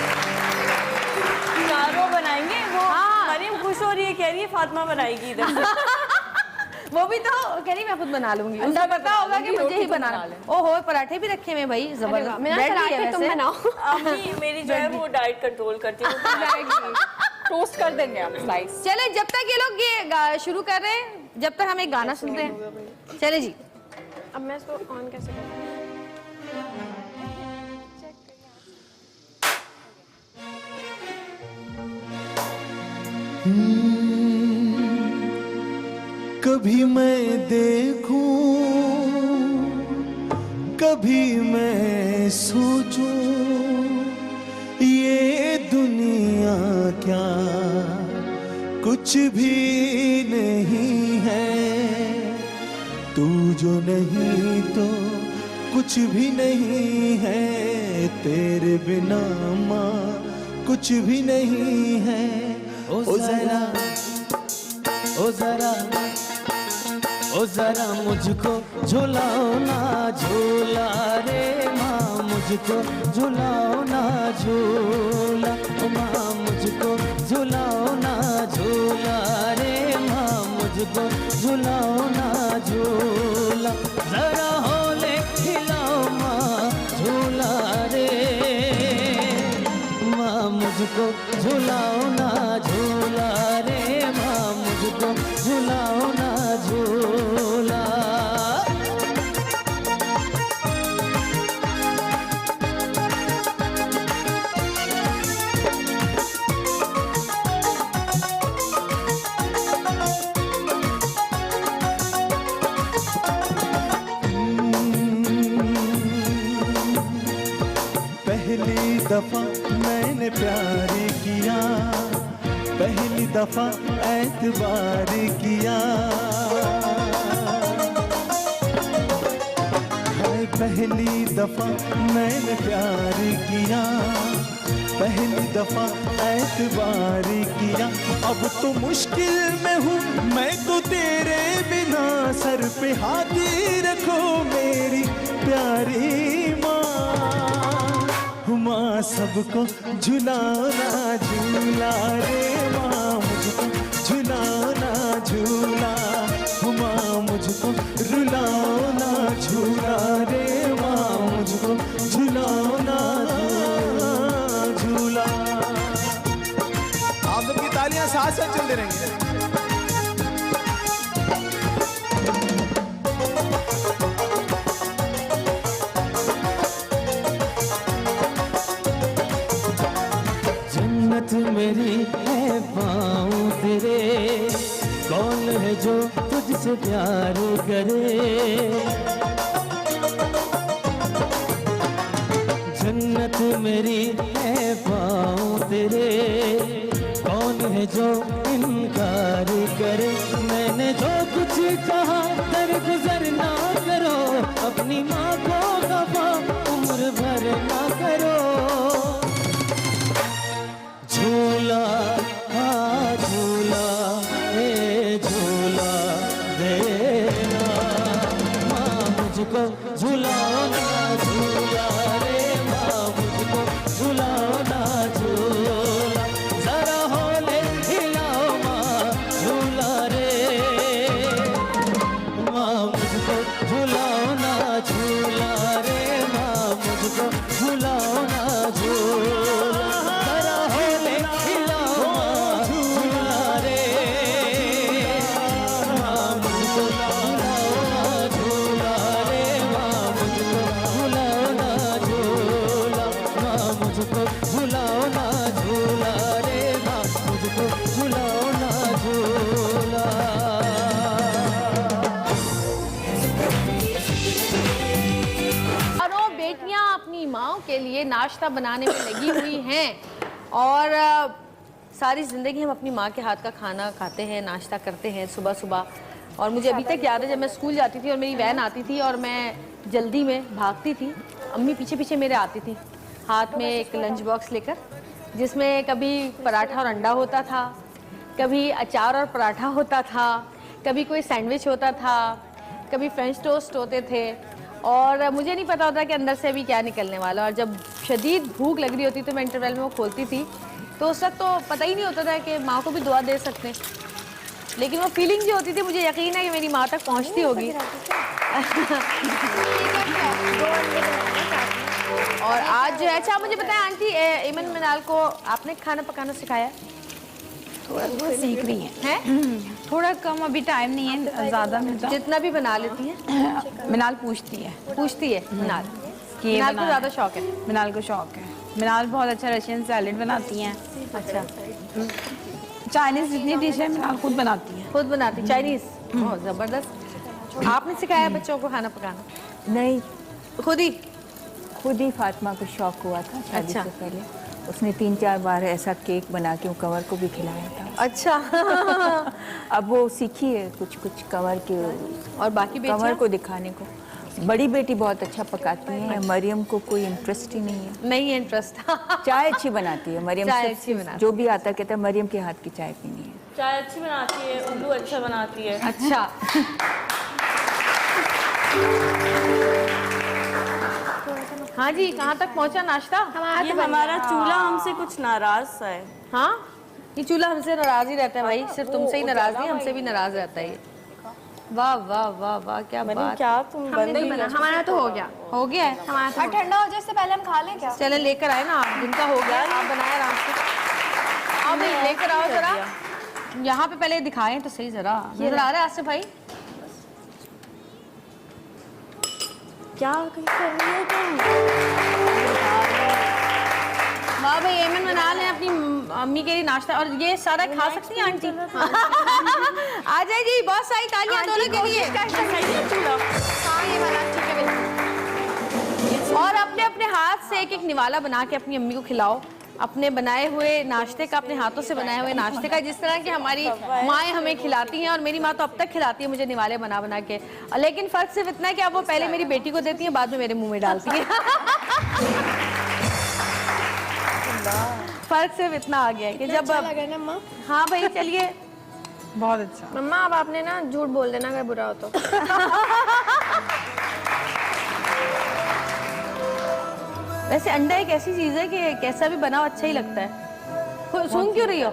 चारों बनाएंगे वो? मरियम खुश हो रही है, कह रही है फातिमा बनाएगी इधर से। वो भी तो कह रही मैं खुद बना लूंगी। उसको पता होगा कि मुझे ही बनाना। ओहो पराठे भी रखे हुए भाई, जबरदस्त। तुम बनाओ। अम्मी मेरी जो है वो डाइट कंट्रोल करती है। टोस्ट कर देंगे आप स्लाइस। चले, जब तक ये लोग ये शुरू कर रहे हैं, जब तक हम एक गाना सुनते हैं। चले जी। अब मैं इसको ऑन कैसे करूं? कभी मैं देखूं, कभी मैं सोचूं, ये दुनिया क्या कुछ भी नहीं है। तू जो नहीं तो कुछ भी नहीं है, तेरे बिना माँ कुछ भी नहीं है। ओ जरा ओ जरा ओ जरा मुझको झुलाओ ना झूला रे माँ, मुझको झुलाओ ना झूला, ओ माँ मुझको झुलाओ ना झूला रे माँ, मुझको झुलाओ ना झूला। जरा होले खिलाओ माँ झूला रे माँ, मुझको झुलाओ ना झूला रे माँ, मुझको झुलाओ ना झूला। पहली दफा मैंने प्यार किया, पहली दफा एतबार किया, पहली दफा मैंने प्यार किया, पहली दफा एतबार किया। अब तो मुश्किल में हूँ मैं तो तेरे बिना, सर पे हाथी रखो मेरी प्यारी माँ। माँ सबको झुलाना झूला रे माँ, मुझको झुलाना झूला। माँ मुझको रुलाना झूला रे माँ, मुझको झुलाना झूला। आप सबकी तालियां साथ साथ चलते रहेंगे। जन्नत मेरी है पाँव तेरे, कौन है जो तुझसे प्यार करे। जन्नत मेरी है पाँव तेरे, कौन है जो इनकार करे। मैंने जो कुछ कहा दरगुजर ना करो, अपनी माँ को खफा उम्र भर ना करो। झूला हाँ झूला ए झूला देना, माँ मुझको झुलाना झूला रे माँ, मुझको झुलाना झूला। जरा होले हिलाओ माँ झूला रे माँ, मुझको झुलाना झूला रे माँ, मुझको झुलाना झूला। जरा होले हिलाओ माँ झूला रे माँ, मुझको झुलाना झूला रे माँ, मुझको झुलाना झूला। माँ मुझको झुलाना झूला रे माँ, मुझको झुलाना झूला। और बेटियां अपनी माओ के लिए नाश्ता बनाने में लगी हुई हैं और सारी ज़िंदगी हम अपनी माँ के हाथ का खाना खाते हैं, नाश्ता करते हैं सुबह सुबह। और मुझे अभी तक याद है जब मैं स्कूल जाती थी और मेरी वैन आती थी और मैं जल्दी में भागती थी, अम्मी पीछे पीछे मेरे आती थी हाथ में एक लंच बॉक्स लेकर, जिसमें कभी पराठा और अंडा होता था, कभी अचार और पराठा होता था, कभी कोई सैंडविच होता था, कभी फ्रेंच टोस्ट होते थे। और मुझे नहीं पता होता कि अंदर से अभी क्या निकलने वाला। और जब शदीद भूख लग रही होती तो मैं इंटरवल में वो खोलती थी, तो उस वक्त तो पता ही नहीं होता था कि माँ को भी दुआ दे सकते हैं, लेकिन वो फीलिंग जो होती थी मुझे यकीन है कि मेरी माँ तक पहुँचती होगी। और आज जो है, अच्छा मुझे बताएं आंटी, ईमन मिनाल को आपने खाना पकाना सिखाया? थोड़ा थोड़ा सीख रही हैं। थोड़ा कम, अभी टाइम नहीं है ज़्यादा। जितना भी बना लेती हैं? मिनाल पूछती है मिनाल कि मिनाल को ज़्यादा शौक है? मिनाल को शौक है। मिनाल बहुत अच्छा रशियन सैलेड बनाती हैं। अच्छा। चाइनीज़ जितनी डिश है मिनाल खुद बनाती है। खुद बनाती चाइनीज़? बहुत ज़बरदस्त। आपने सिखाया बच्चों को खाना पकाना? नहीं, खुद ही फातिमा को शौक हुआ था शादी अच्छा। से पहले। उसने 3-4 बार ऐसा केक बना के वो कंवर को भी खिलाया था। अच्छा। अब वो सीखी है कुछ कुछ कंवर के, और बाकी कंवर को दिखाने को। बड़ी बेटी बहुत अच्छा पकाती है, मरियम को कोई इंटरेस्ट ही नहीं है। नहीं है इंटरेस्ट। चाय अच्छी बनाती है मरियम, चाय अच्छी बनाती है। जो भी आता कहता है मरियम के हाथ की चाय पीनी है। चाय अच्छी बनाती है, उल्लू अच्छा बनाती है। अच्छा। हाँ जी, कहाँ तक पहुँचा नाश्ता? ये हमारा चूल्हा हमसे कुछ नाराज सा है। हाँ, ये चूल्हा हमसे नाराज ही रहता है भाई, सिर्फ तुमसे ही नाराज नहीं, हमसे भी नाराज रहता है ये। वाह वाह वाह वाह, क्या बात। क्या तुम बंद ही बना? हमारा तो हो गया। हो गया है हमारा तो ठंडा हो जाए इससे पहले हम खा लें क्या? चले लेकर आए ना, आप जिनका हो गया आप बनाए आराम से। आओ भाई लेकर आओ जरा, यहाँ पे पहले दिखाएं तो सही जरा। नजर आ रहा है आसिफ भाई? क्या कर रही हो तुम? वाह भाई, एमन मनाल ने अपनी अम्मी के लिए नाश्ता, और ये सारा खा सकती हैं आंटी? आ जाएगी, बहुत सारी तालियां दोनों के लिए। हाँ ये वाला ठीक है। और अपने अपने हाथ से एक एक निवाला बना के अपनी अम्मी को खिलाओ, अपने बनाए हुए नाश्ते का, अपने हाथों से बनाए हुए नाश्ते का, जिस तरह की हमारी माएँ हमें खिलाती हैं, और मेरी माँ तो अब तक खिलाती है मुझे निवाले बना बना के। लेकिन फ़र्क सिर्फ इतना है कि अब वो पहले मेरी बेटी को देती हैं, बाद में मेरे मुंह में डालती हैं। फ़र्क सिर्फ इतना आ गया है कि जब अच्छा लगा ना माँ? हाँ भाई चलिए, बहुत अच्छा। मम्मा अब आपने ना झूठ बोल देना अगर बुरा हो तो। वैसे अंडा एक ऐसी चीज़ है कि कैसा भी बनाओ अच्छा ही लगता है। सूंघ क्यों रही हो?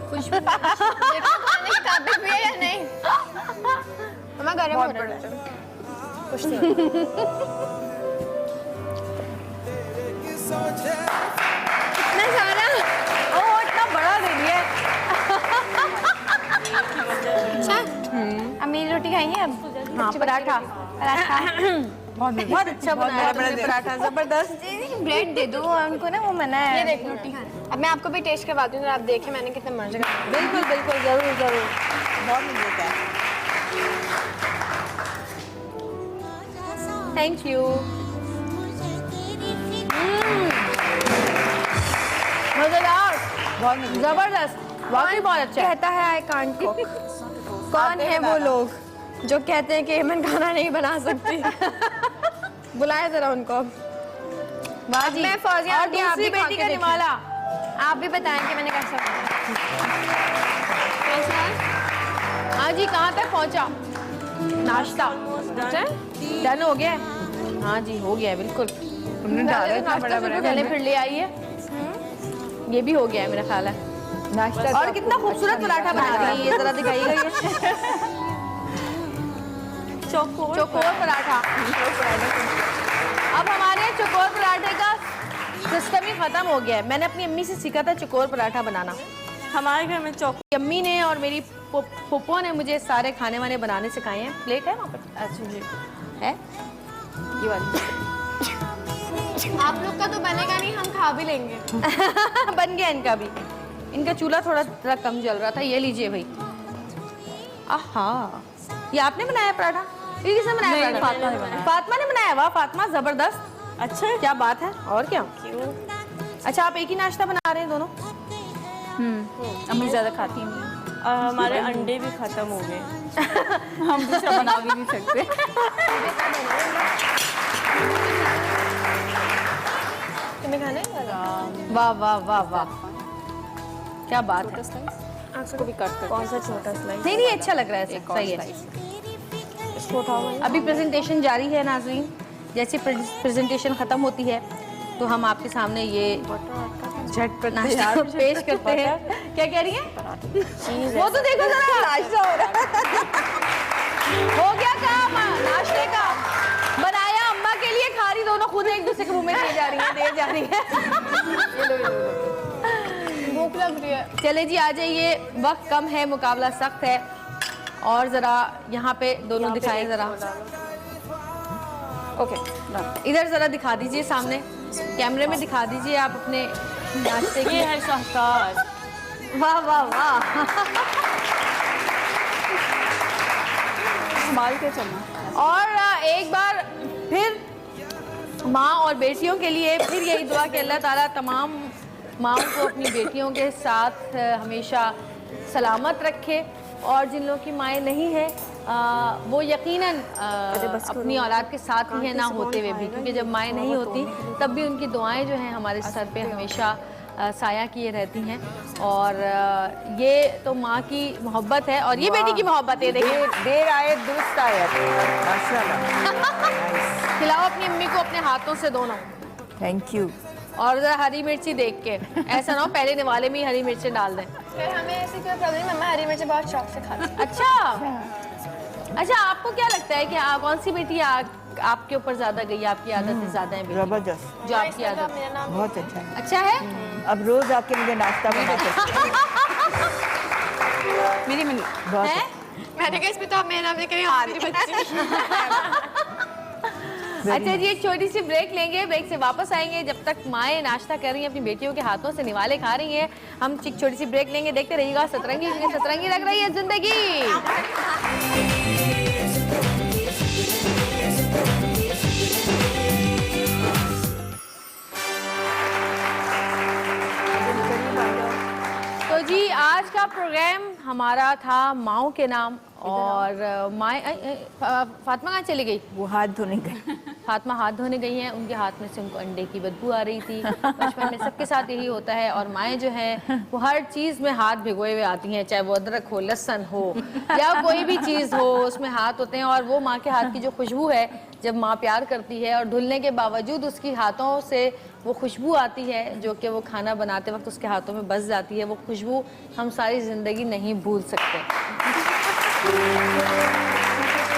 कुछ भी खाने के काबिल भी है या नहीं? मम्मा गरम हो रहा है कुछ नहीं। इतना सारा, ओह इतना बड़ा दे दिया। अच्छा अब मेरी रोटी खाएंगे अब? हाँ पराठा, बहुत अच्छा बनाया तुमने पराठा, जबरदस्त। ब्रेड दे दो उनको ना, वो मना है। ये देखो रोटी खाना। अब मैं आपको भी टेस्ट करवाती हूँ, आप देखें मैंने कितने मजे का। बिल्कुल बिल्कुल, जरूर जरूर, बहुत मजे का। Thank you. मजेदार, बहुत जबरदस्त, वाकई बहुत अच्छा। कहता है आई कांट कुक। कौन है वो लोग जो कहते हैं कि हेमन खाना नहीं बना सकती? बुलाए जरा उनको। वाह जी। मैं फौजिया और आंटी, आप दूसरी भी खा बेटी के का देखिए। निवाला। आप भी बताएं कि मैंने कैसा बनाया। हाँ जी, कहाँ तक पहुँचा नाश्ता? डन हो गया है? हाँ जी हो गया है बिल्कुल। तुमने डाला इतना बड़ा बड़ा। चले फिर ले आई है, ये भी हो गया है मेरा ख्याल है नाश्ता। और कितना खूबसूरत पराठा बना रही है, ये जरा दिखाइएगा। ये चौकोर पराठा। अब हमारे चौकोर पराठे का सिस्टम ही खत्म हो गया है। मैंने अपनी अम्मी से सीखा था चौकोर पराठा बनाना। हमारे घर में अम्मी ने और मेरी फूफो ने मुझे सारे खाने वाने बनाने सिखाए हैं। प्लेट है वहाँ पर? अच्छा जी है, ये वाली। आप लोग का तो बनेगा नहीं, हम खा भी लेंगे। बन गया इनका भी। इनका चूल्हा थोड़ा कम जल रहा था। ये लीजिए भाई। आहा, ये आपने बनाया पराठा? ये किसने बनाया पराठा? फातिमा ने बनाया। फातिमा ने बनाया? वाह फातिमा, जबरदस्त। अच्छा क्या बात है। और क्या? अच्छा आप एक ही नाश्ता बना रहे हैं दोनों? अम्मी ज़्यादा खाती नहीं। हमारे अंडे भी खत्म हो गए। हम दूसरा बना भी नहीं सकते। तुम्हें खाना है? वाह वाह वाह वाह, क्या बात है। इसको भी कट कर। कौन सा छोटा स्लाइस? नहीं नहीं अच्छा लग रहा है, सही है। इसको उठाओ। अभी प्रेजेंटेशन जारी है नाज़रीन। जैसे प्रेजेंटेशन खत्म होती है तो हम आपके सामने ये झटपट नाश्ता पेश करते हैं। क्या कह रही हैं? वो तो देखो जरा, नाश्ता हो रहा है। हो गया काम नाश्ते का, बनाया अम्मा के लिए, खा रही दोनों खुद एक दूसरे के मुंह में दे जा रही है। भूख लग रही है। चले जी आ जाइए, वक्त कम है, मुकाबला सख्त है। और जरा यहाँ पे दोनों दिखाएं जरा। ओके इधर जरा दिखा दीजिए, सामने कैमरे में दिखा दीजिए आप अपने नाश्ते की। ये है शाहकार। वाह वाह वाह। संभाल के चलना। और एक बार फिर माँ और बेटियों के लिए फिर यही दुआ कि अल्लाह ताला तमाम माँओं को अपनी बेटियों के साथ हमेशा सलामत रखे। और जिन लोगों की माएँ नहीं हैं वो यकीनन अपनी औलाद के साथ ही है, ना होते हुए भी, क्योंकि जब माएँ नहीं होती तब भी उनकी दुआएं जो हैं हमारे सर पे हमेशा साया किए रहती हैं। और ये तो माँ की मोहब्बत है और ये बेटी की मोहब्बत है। देखिए देर आए दुरुस्त आए। माशाल्लाह। खिलाओ अपनी अम्मी को अपने हाथों से दोनों। Thank you. और जरा हरी मिर्ची देख के, ऐसा ना हो पहले निवाले में ही हरी मिर्ची डाल दें। फिर हमें ऐसी कोई प्रॉब्लम नहीं, मम्मा हरी मिर्च बहुत शौक से खाती है। अच्छा आपको क्या लगता है कि कौन सी बेटी आपके ऊपर ज्यादा गई, आपकी आदतें ज्यादा हैं? जबरदस्त, जो आपकी आदत बहुत अच्छा है। अच्छा है। अब रोज आके मुझे नाश्ता बना के मेरी मन बहुत है। मैंने कहा इसमें तो आप मेरा नाम लेकर आ रही बच्ची। अच्छा जी एक छोटी सी ब्रेक लेंगे, ब्रेक से वापस आएंगे। जब तक माएँ नाश्ता कर रही हैं, अपनी बेटियों के हाथों से निवाले खा रही हैं, हम छोटी सी ब्रेक लेंगे। देखते रहिएगा सतरंगी, क्योंकि सतरंगी लग रही है जिंदगी। प्रोग्राम हमारा था माओ के नाम और फातिमा कहाँ चली गई? वो हाथ धोने गई। फातिमा हाथ धोने गई हैं, उनके हाथ में से उनको अंडे की बदबू आ रही थी। बचपन में सबके साथ यही होता है। और माएँ जो हैं वो हर चीज़ में हाथ भिगोए हुए आती हैं, चाहे वो अदरक हो, लहसुन हो या कोई भी चीज़ हो, उसमें हाथ होते हैं। और वो माँ के हाथ की जो खुशबू है, जब माँ प्यार करती है और धुलने के बावजूद उसकी हाथों से वो खुशबू आती है जो कि वो खाना बनाते वक्त उसके हाथों में बस जाती है, वो खुशबू हम सारी ज़िंदगी नहीं भूल सकते।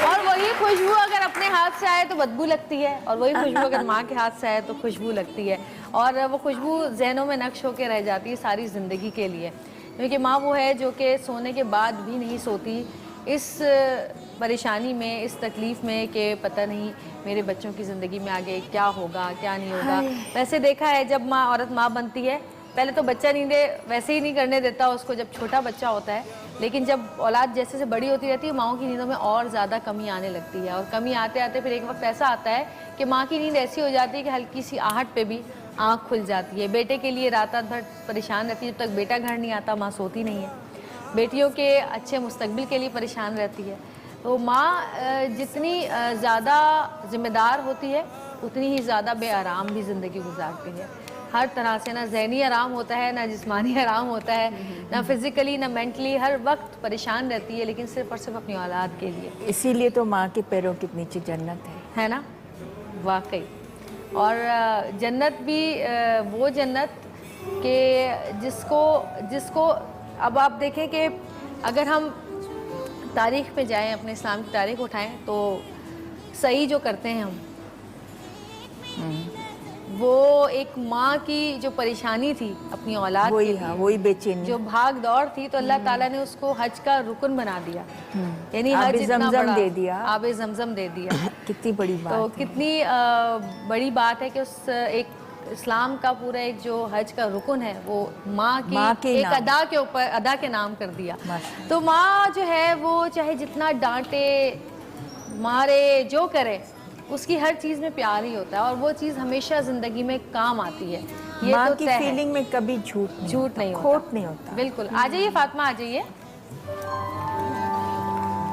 और वही खुशबू अगर अपने हाथ से आए तो बदबू लगती है, और वही खुशबू अगर माँ के हाथ से आए तो खुशबू लगती है। और वो खुशबू जहनों में नक्श होकर रह जाती है सारी ज़िंदगी के लिए, क्योंकि माँ वो है जो कि सोने के बाद भी नहीं सोती इस परेशानी में, इस तकलीफ़ में कि पता नहीं मेरे बच्चों की ज़िंदगी में आगे क्या होगा क्या नहीं होगा। वैसे देखा है जब औरत माँ बनती है, पहले तो बच्चा नींदें वैसे ही नहीं करने देता उसको जब छोटा बच्चा होता है, लेकिन जब औलाद जैसे से बड़ी होती रहती है माँओं की नींदों में और ज़्यादा कमी आने लगती है। और कमी आते आते फिर एक वक्त ऐसा आता है कि माँ की नींद ऐसी हो जाती है कि हल्की सी आहट पे भी आँख खुल जाती है। बेटे के लिए रात भर परेशान रहती है, जब तक बेटा घर नहीं आता माँ सोती नहीं है। बेटियों के अच्छे मुस्तकबिल के लिए परेशान रहती है। तो माँ जितनी ज़्यादा ज़िम्मेदार होती है उतनी ही ज़्यादा बेआराम भी ज़िंदगी गुजारती है। हर तरह से ना ज़हनी आराम होता है, ना जिस्मानी आराम होता है, ना फिज़िकली ना मेंटली, हर वक्त परेशान रहती है, लेकिन सिर्फ़ और सिर्फ अपनी औलाद के लिए। इसीलिए तो माँ के पैरों के नीचे जन्नत है ना? वाकई। और जन्नत भी वो जन्नत के जिसको अब आप देखें कि अगर हम तारीख़ पे जाएं, अपने इस्लाम की तारीख़ उठाएं, तो सही जो करते हैं हम, वो एक माँ की जो परेशानी थी अपनी औलाद के लिए, वही बेचैनी, जो भाग दौड़ थी, तो अल्लाह ताला ने उसको हज का रुकन बना दिया, यानी हज इतना बड़ा दे दिया, आबे ज़मज़म दे दिया। कितनी बड़ी बात तो है। कितनी बड़ी बात है कि उस एक इस्लाम का पूरा एक जो हज का रुकन है वो माँ की एक अदा के ऊपर, अदा के नाम कर दिया। तो माँ जो है वो चाहे जितना डांटे मारे जो करे, उसकी हर चीज़ में प्यार ही होता है, और वो चीज़ हमेशा ज़िंदगी में काम आती है। ये माँ तो की फीलिंग में कभी झूठ नहीं होता, खोट नहीं होता। बिल्कुल। आ जाइए फातिमा, आ जाइए।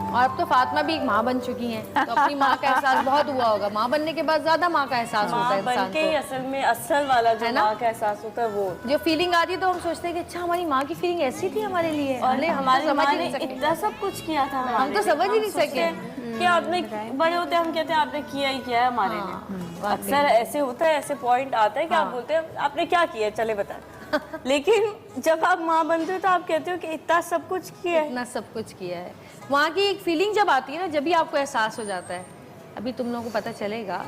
और अब तो फातिमा भी एक माँ बन चुकी हैं, तो अपनी माँ का एहसास बहुत हुआ होगा। माँ बनने के बाद ज़्यादा माँ का एहसास होता है इंसान को। ही असल में असल वाला जो माँ का एहसास होता है, वो जो फीलिंग आती है तो हम सोचते हैं कि अच्छा हमारी माँ की फीलिंग ऐसी थी हमारे लिए, और हमारी माँ ने इतना सब कुछ किया था, हम तो समझ ही नहीं सके कि आपने बड़े होते हम कहते हैं आपने किया ही किया है हमारे लिए। अक्सर ऐसे होता है, ऐसे पॉइंट आता है कि आप बोलते हैं आपने क्या किया, चले बता। लेकिन जब आप माँ बनते हो तो आप कहते हो कि इतना सब कुछ किया है, इतना सब कुछ किया है। वहाँ की एक फीलिंग जब आती है ना, जब भी आपको एहसास हो जाता है। अभी तुम लोगों को पता चलेगा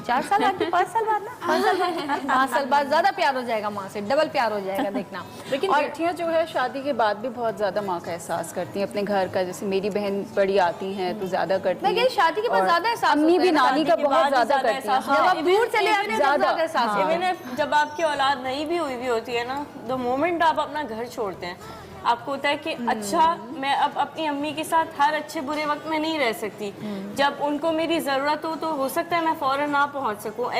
4 साल बाद, 5 साल बाद ना, 5 साल बाद ज़्यादा प्यार हो जाएगा माँ से, डबल प्यार हो जाएगा, देखना। लेकिन बेटियाँ जो है शादी के बाद भी बहुत ज़्यादा माँ का एहसास करती हैं अपने घर का। जैसे मेरी बहन बड़ी आती हैं तो ज़्यादा करती हैं। शादी के बाद ज़्यादा एहसास, अम्मी भी नानी का बहुत ज़्यादा करती हैं। जब आप दूर चले जाते हैं ज़्यादा एहसास। इवन जब आपकी औलाद नहीं भी हुई होती है ना, द मोमेंट आप अपना घर छोड़ते हैं, आपको होता है कि अच्छा मैं अब अपनी अम्मी के साथ हर अच्छे बुरे वक्त में नहीं रह सकती। जब उनको मेरी ज़रूरत हो सकता है मैं फ़ौरन ना पहुंच सकूं।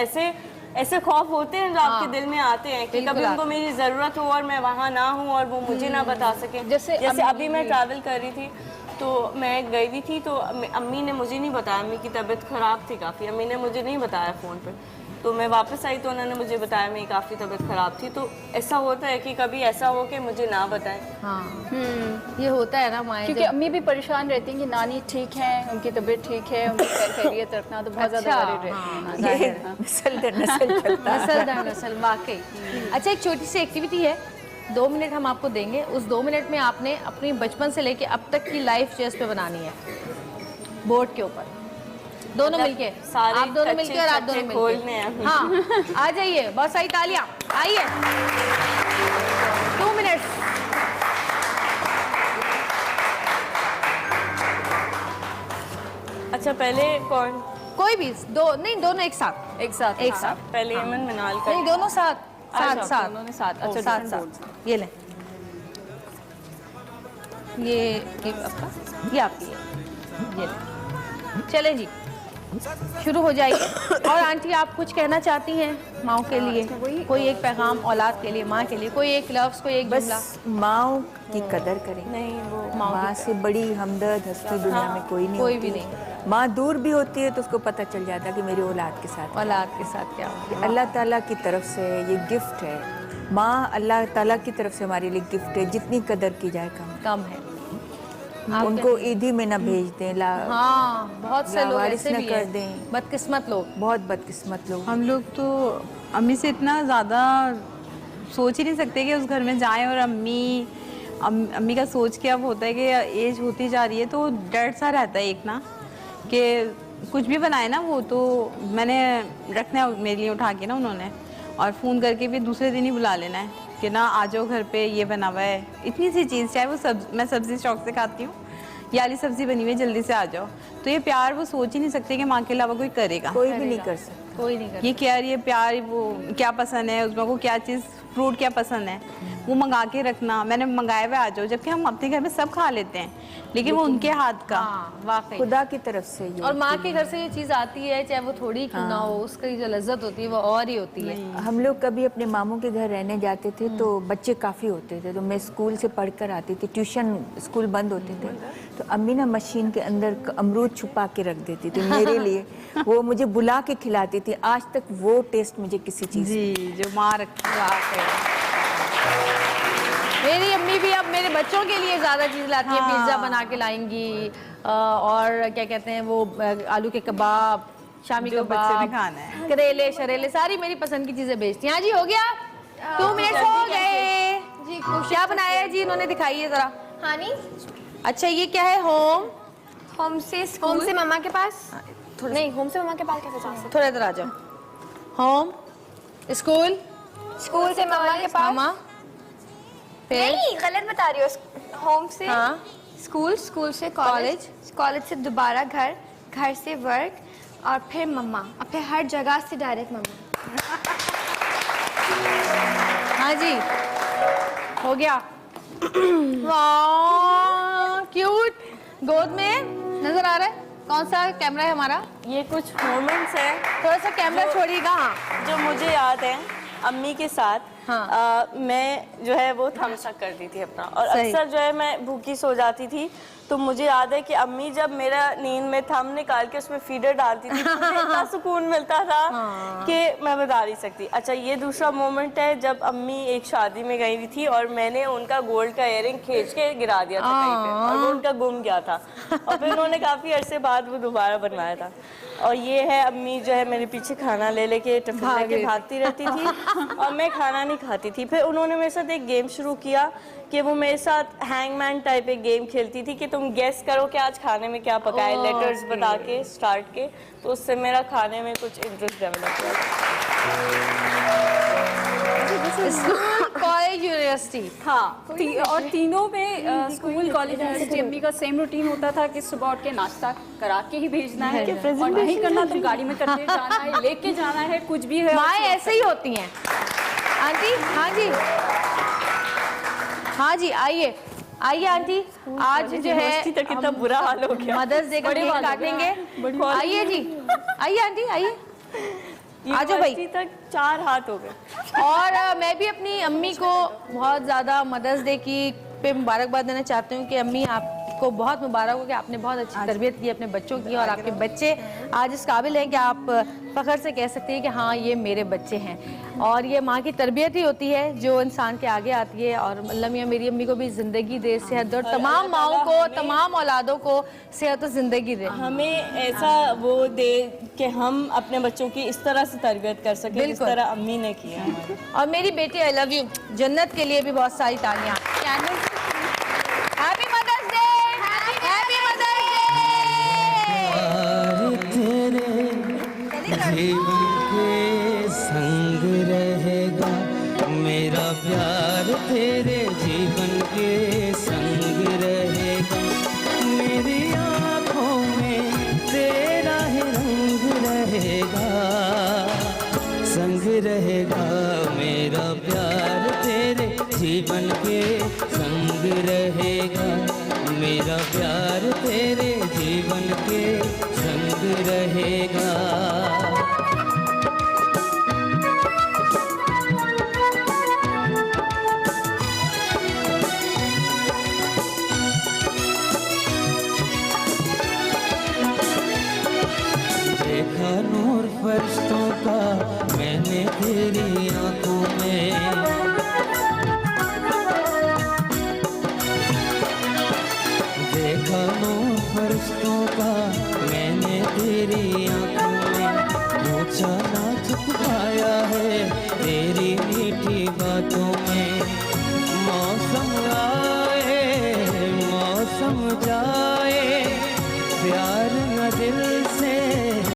ऐसे खौफ होते हैं जो आपके दिल में आते हैं कि कभी उनको मेरी ज़रूरत हो और मैं वहाँ ना हूँ और वो मुझे ना बता सकें। जैसे अभी मैं ट्रैवल कर रही थी तो मैं गई हुई थी, तो अम्मी ने मुझे नहीं बताया, अम्मी की तबीयत ख़राब थी काफ़ी, अम्मी ने मुझे नहीं बताया फ़ोन पर। तो मैं वापस आई तो उन्होंने मुझे बताया मेरी काफ़ी तबीयत ख़राब थी। तो ऐसा होता है कि कभी ऐसा हो कि मुझे ना बताएं। हाँ ये होता है ना माँ, क्योंकि अम्मी भी परेशान रहती हैं कि नानी ठीक है, उनकी तबीयत ठीक है, उनकी खैरियत रखना, तो बहुत ज़्यादा वरीड रहती हैं। नस्ल दर नस्ल चलता है, नस्ल दर नस्ल, वाकई। अच्छा, एक छोटी सी एक्टिविटी है, 2 मिनट हम आपको देंगे। उस 2 मिनट में आपने अपनी बचपन से लेके अब तक की लाइफ जो इस पे बनानी है, बोर्ड के ऊपर, दोनों मिलके, आप दोनों मिलके और आप दोनों मिलके। हाँ, आ जाइए, बहुत सारी तालियां, आइए। 2 मिनट। अच्छा, पहले कौन? कोई भी, दोनों एक साथ, एक साथ। पहले अमन मिनाल का, नहीं दोनों साथ। ये लें, ये आपका, ये आपकी, ये लें। चलें जी, शुरू हो जाएगी। और आंटी आप कुछ कहना चाहती हैं माँ के लिए? कोई एक पैगाम औलाद के लिए, माँ के लिए, कोई एक लफ्ज़, कोई एक जुमला? बस माँ की कदर करें। नहीं, वो माँ से बड़ी हमदर्द हस्ती दुनिया में कोई नहीं कोई होती भी है। माँ दूर भी होती है तो उसको पता चल जाता है कि मेरी औलाद के साथ क्या हो। अल्लाह ताला की तरफ से ये गिफ्ट है। माँ अल्लाह ताला की तरफ से हमारे लिए गिफ्ट है, जितनी कदर की जाए कम है। उनको ईदी में ना भेज दें, हाँ, बहुत से लोग लावारिस ऐसे न भी कर हैं, दें। बदकिस्मत लोग, बहुत बदकिस्मत लोग। हम लोग तो अम्मी से इतना ज़्यादा सोच ही नहीं सकते कि उस घर में जाएं, और अम्मी का सोच के अब होता है कि एज होती जा रही है तो डर सा रहता है एक ना, कि कुछ भी बनाए ना वो तो मैंने रखना है मेरे लिए उठा के ना उन्होंने, और फ़ोन करके भी दूसरे दिन ही बुला लेना है कि ना आ जाओ घर पे, ये बना हुआ है। इतनी सी चीज़, चाहे वो मैं सब्ज़ी शौक से खाती हूँ, ये वाली सब्ज़ी बनी हुई है जल्दी से आ जाओ, तो ये प्यार वो सोच ही नहीं सकते कि माँ के अलावा कोई करेगा। कोई भी नहीं कर सकता, कोई नहीं कर। ये केयर, ये प्यार, वो क्या पसंद है उसमें, को क्या चीज़, फ्रूट क्या पसंद है, वो मंगा के रखना, मैंने मंगाए हुए आ जाओ, जबकि हम अपने घर में सब खा लेते हैं, लेकिन वो उनके हाथ का। वाकई खुदा की तरफ से ये। और माँ के घर से ये चीज़ आती है, चाहे वो थोड़ी क्यों ना हो, उसकी जो लज्जत होती है वो और ही होती है। हम लोग कभी अपने मामू के घर रहने जाते थे तो बच्चे काफ़ी होते थे, तो मैं स्कूल से पढ़कर आती थी, ट्यूशन स्कूल बंद होते थे, तो अम्मी ना मशीन के अंदर अमरूद छुपा के रख देती थी मेरे लिए, वो मुझे बुला के खिलाती थी। आज तक वो टेस्ट मुझे किसी चीज़ जो माँ रखती है। मेरी अम्मी भी अब मेरे बच्चों के लिए ज़्यादा चीज़ लाती है, पिज़्ज़ा बना के लाएंगी, और क्या कहते हैं वो आलू के कबाब, शामी कबाब, खाना है, करेले शरेले, सारी मेरी पसंद की चीज़ें भेजती हैं। हाँ जी, हो गया, 2 मिनट हो गए जी। क्या बनाया है जी इन्होंने, दिखाइए ज़रा। हाँ नहीं, अच्छा ये क्या है? होम से मम्मा के पास नहीं, होम से मम्मा के पास कैसे जा सकते? थोड़ा इधर आ जाओ। होम, स्कूल से मम्मा के पास, मामा, नहीं गलत बता रही हो। होम से स्कूल से कॉलेज से दोबारा घर, घर से वर्क, और फिर मम्मा, और फिर हर जगह से डायरेक्ट मम्मा। हाँ जी, हो गया। वाह क्यूट, गोद में नजर आ रहा है। कौन सा कैमरा है हमारा? ये कुछ मोमेंट्स है, थोड़ा सा कैमरा छोड़िएगा। हाँ, जो मुझे याद है अम्मी के साथ। हाँ। मैं जो है वो थम्स अप करती थी अपना, और अक्सर जो है मैं भूखी सो जाती थी, तो मुझे याद है कि अम्मी जब मेरा नींद में थम निकाल के उसमें फीडर डालती थी, तो मुझे इतना सुकून मिलता था कि मैं बता नहीं सकती। अच्छा, ये दूसरा मोमेंट है जब अम्मी एक शादी में गई हुई थी और मैंने उनका गोल्ड का इयररिंग खींच के गिरा दिया था कहीं पे, और वो उनका गुम गया था, और फिर उन्होंने काफ़ी अरसे बाद वो दोबारा बनवाया था। और ये है अम्मी जो है मेरे पीछे खाना ले लेके टिफिन लेके भागती रहती थी, और मैं खाना नहीं खाती थी। फिर उन्होंने मेरे साथ एक गेम शुरू किया कि वो मेरे साथ हैंगमैन टाइप एक गेम खेलती थी कि तुम गेस करो कि आज खाने में क्या पकाए, लेटर्स बता के स्टार्ट के, तो उससे मेरा खाने में कुछ interest develop school, college, university. हाँ, और तीनों में स्कूल, कॉलेज, यूनिवर्सिटी अम्मी का सेम रूटीन होता था कि सुबह उठ के नाश्ता करा के ही भेजना है, और नहीं करना तो गाड़ी में करते जाना है, लेके जाना है, कुछ भी है। माएँ ऐसे ही होती हैं आंटी। हाँ जी, हाँ जी, आइए आइए आंटी, आज जो है कितना बुरा हाल हो गया, मदर्स डे का केक काटेंगे। आइए जी, आइए आंटी, आइए, आ जाओ भाई। तक 4 हाथ हो गए। और मैं भी अपनी अम्मी को बहुत ज़्यादा मदर्स डे की पे मुबारकबाद देना चाहती हूँ कि अम्मी आपको बहुत मुबारक हो कि आपने बहुत अच्छी तरबियत की अपने बच्चों की, और आपके बच्चे आज इस काबिल हैं कि आप फ़ख्र से कह सकते हैं कि हाँ ये मेरे बच्चे हैं। और ये माँ की तरबियत ही होती है जो इंसान के आगे आती है। और अल्लाह मियां मेरी अम्मी को भी ज़िंदगी दे, सेहत, और तमाम माओं को, तमाम औलादों को सेहत और ज़िंदगी दे। हमें ऐसा वो दे कि हम अपने बच्चों की इस तरह से तरबियत कर सकें जिस तरह अम्मी ने किया। और मेरी बेटी आई लव यू, जन्नत के लिए भी बहुत सारी तालियां। Happy Mother's Day, happy Mother's Day. जीवन के संग रहेगा मेरा प्यार, तेरे जीवन के संग रहेगा, मेरी आँखों में तेरा ही रंग रहेगा, संग रहेगा मेरा प्यार, तेरे जीवन के संग रहेगा, मेरा प्यार तेरे जीवन के संग याद रहेगा। देखा नूर फरिश्तों का मैंने तेरी आंखों में,